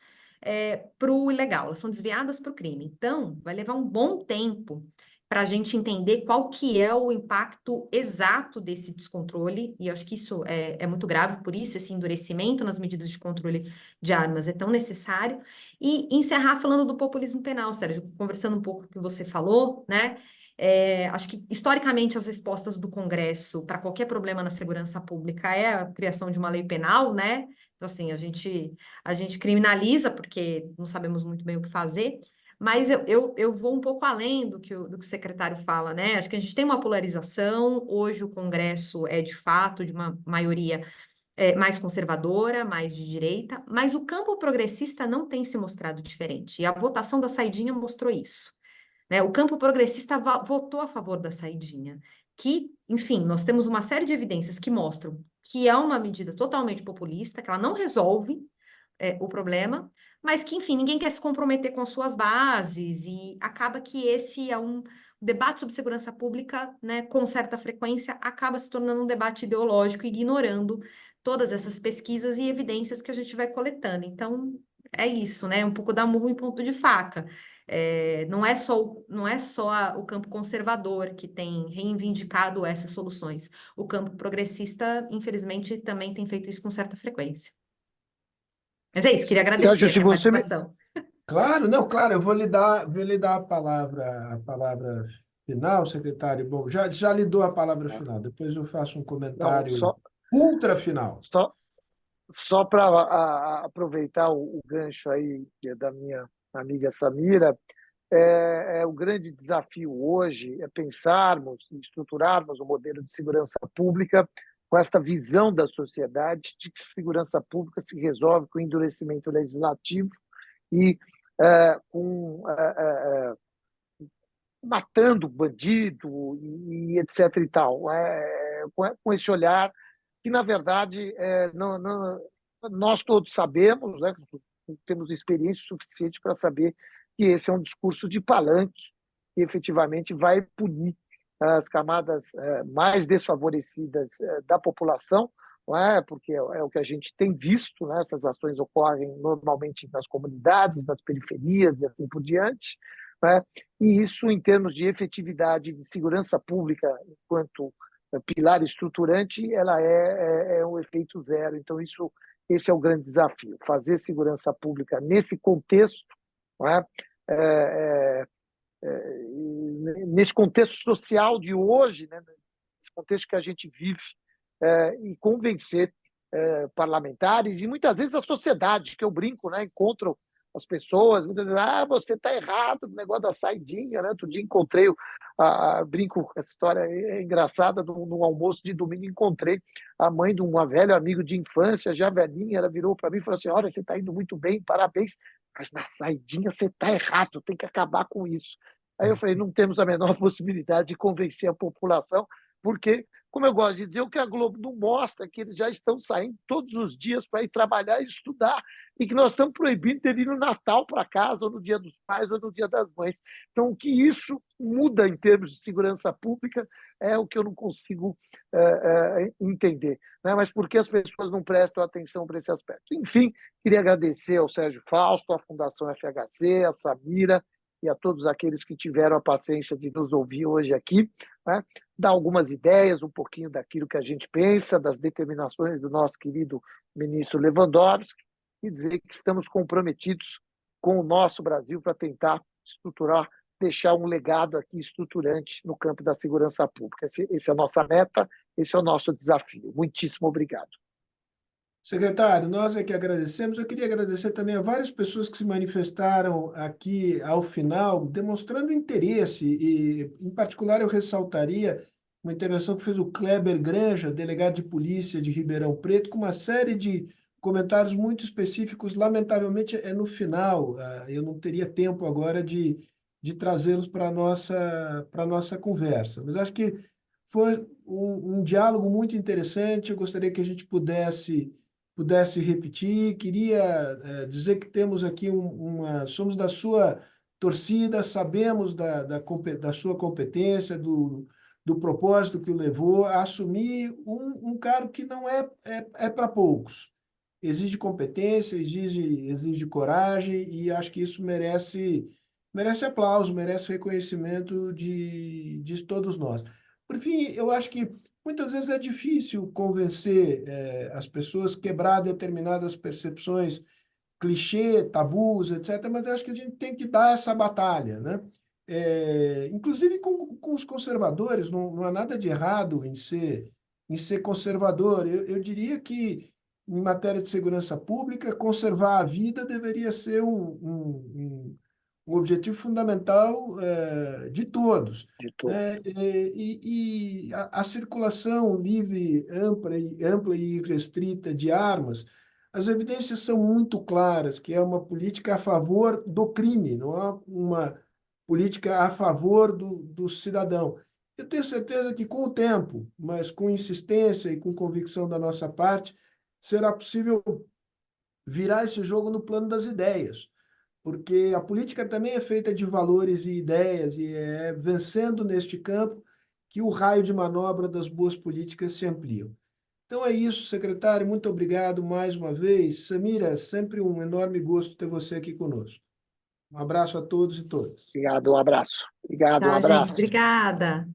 para o ilegal, elas são desviadas para o crime. Então, vai levar um bom tempo para a gente entender qual que é o impacto exato desse descontrole, e eu acho que isso é muito grave, por isso esse endurecimento nas medidas de controle de armas é tão necessário. E encerrar falando do populismo penal, Sérgio, conversando um pouco com o que você falou, né? Acho que, historicamente, as respostas do Congresso para qualquer problema na segurança pública é a criação de uma lei penal, né? Então, assim, a gente criminaliza porque não sabemos muito bem o que fazer, mas eu vou um pouco além do que o secretário fala, né? Acho que a gente tem uma polarização, hoje o Congresso é, de fato, de uma maioria mais conservadora, mais de direita, mas o campo progressista não tem se mostrado diferente, e a votação da saidinha mostrou isso, né? O campo progressista votou a favor da saidinha, que, enfim, nós temos uma série de evidências que mostram que é uma medida totalmente populista, que ela não resolve o problema, mas que, enfim, ninguém quer se comprometer com as suas bases, e acaba que esse é um debate sobre segurança pública, né, com certa frequência, acaba se tornando um debate ideológico, ignorando todas essas pesquisas e evidências que a gente vai coletando. Então, é isso, né? Um pouco da murro em ponto de faca. Não é só o campo conservador que tem reivindicado essas soluções. O campo progressista, infelizmente, também tem feito isso com certa frequência. Mas é isso, queria agradecer
Sérgio, se
aqui a
você me...
participação.
Claro, não, claro, eu vou lhe dar a palavra final, secretário. Bom, já lhe dou a palavra final, depois eu faço um
Não,
comentário ultra final.
só, só para aproveitar o gancho aí da minha amiga Samira, o grande desafio hoje é pensarmos e estruturarmos um modelo de segurança pública com esta visão da sociedade de que segurança pública se resolve com endurecimento legislativo e matando bandido e etc. e tal, com esse olhar que, na verdade, nós todos sabemos, né, temos experiência suficiente para saber que esse é um discurso de palanque que efetivamente vai punir as camadas mais desfavorecidas da população, não é? Porque é o que a gente tem visto, né? Essas ações ocorrem normalmente nas comunidades, nas periferias e assim por diante, né? E isso, em termos de efetividade de segurança pública enquanto pilar estruturante, ela é um efeito zero. Então, esse é o grande desafio, fazer segurança pública nesse contexto, não é? Nesse contexto social de hoje, né? Nesse contexto que a gente vive, e convencer parlamentares e muitas vezes a sociedade, que eu brinco, né? Encontro as pessoas, muitas vezes, você está errado no negócio da saidinha, né? Outro dia encontrei, brinco, essa história é engraçada, num almoço de domingo encontrei a mãe de um velho amigo de infância, já velhinha, ela virou para mim e falou assim, olha, você está indo muito bem, parabéns, mas na saidinha você está errado, tem que acabar com isso. Aí eu falei, não temos a menor possibilidade de convencer a população, porque como eu gosto de dizer, o que a Globo não mostra é que eles já estão saindo todos os dias para ir trabalhar e estudar, e que nós estamos proibindo de ir no Natal para casa, ou no Dia dos Pais, ou no Dia das Mães. Então, o que isso muda em termos de segurança pública é o que eu não consigo entender, né? Mas por que as pessoas não prestam atenção para esse aspecto? Enfim, queria agradecer ao Sérgio Fausto, à Fundação FHC, à Samira e a todos aqueles que tiveram a paciência de nos ouvir hoje aqui, né? Dar algumas ideias, um pouquinho daquilo que a gente pensa, das determinações do nosso querido ministro Lewandowski, e dizer que estamos comprometidos com o nosso Brasil para tentar estruturar, deixar um legado aqui estruturante no campo da segurança pública. Essa é a nossa meta, esse é o nosso desafio. Muitíssimo obrigado.
Secretário, nós é que agradecemos. Eu queria agradecer também a várias pessoas que se manifestaram aqui ao final, demonstrando interesse, e, em particular, eu ressaltaria uma intervenção que fez o Kleber Granja, delegado de polícia de Ribeirão Preto, com uma série de comentários muito específicos. Lamentavelmente, é no final, eu não teria tempo agora de trazê-los para a nossa conversa, mas acho que foi um diálogo muito interessante. Eu gostaria que a gente pudesse repetir. Queria dizer que temos aqui somos da sua torcida, sabemos da sua competência, do propósito que o levou a assumir um cargo que não é para poucos. Exige competência, exige coragem, e acho que isso merece aplauso, merece reconhecimento de todos nós. Por fim, eu acho que muitas vezes é difícil convencer as pessoas, quebrar determinadas percepções, clichê, tabus, etc., mas eu acho que a gente tem que dar essa batalha, né? Inclusive com os conservadores, não há nada de errado em ser conservador. Eu diria que, em matéria de segurança pública, conservar a vida deveria ser um objetivo fundamental de todos,
De
né?
todos.
E a circulação livre, ampla e restrita de armas, as evidências são muito claras que é uma política a favor do crime, não é uma política a favor do cidadão. Eu tenho certeza que, com o tempo, mas com insistência e com convicção da nossa parte, será possível virar esse jogo no plano das ideias, porque a política também é feita de valores e ideias, e é vencendo neste campo que o raio de manobra das boas políticas se amplia. Então é isso, secretário. Muito obrigado mais uma vez. Samira, sempre um enorme gosto ter você aqui conosco. Um abraço a todos e todas.
Obrigado, um abraço. Obrigado, um
Tá, gente?
abraço.
Obrigada.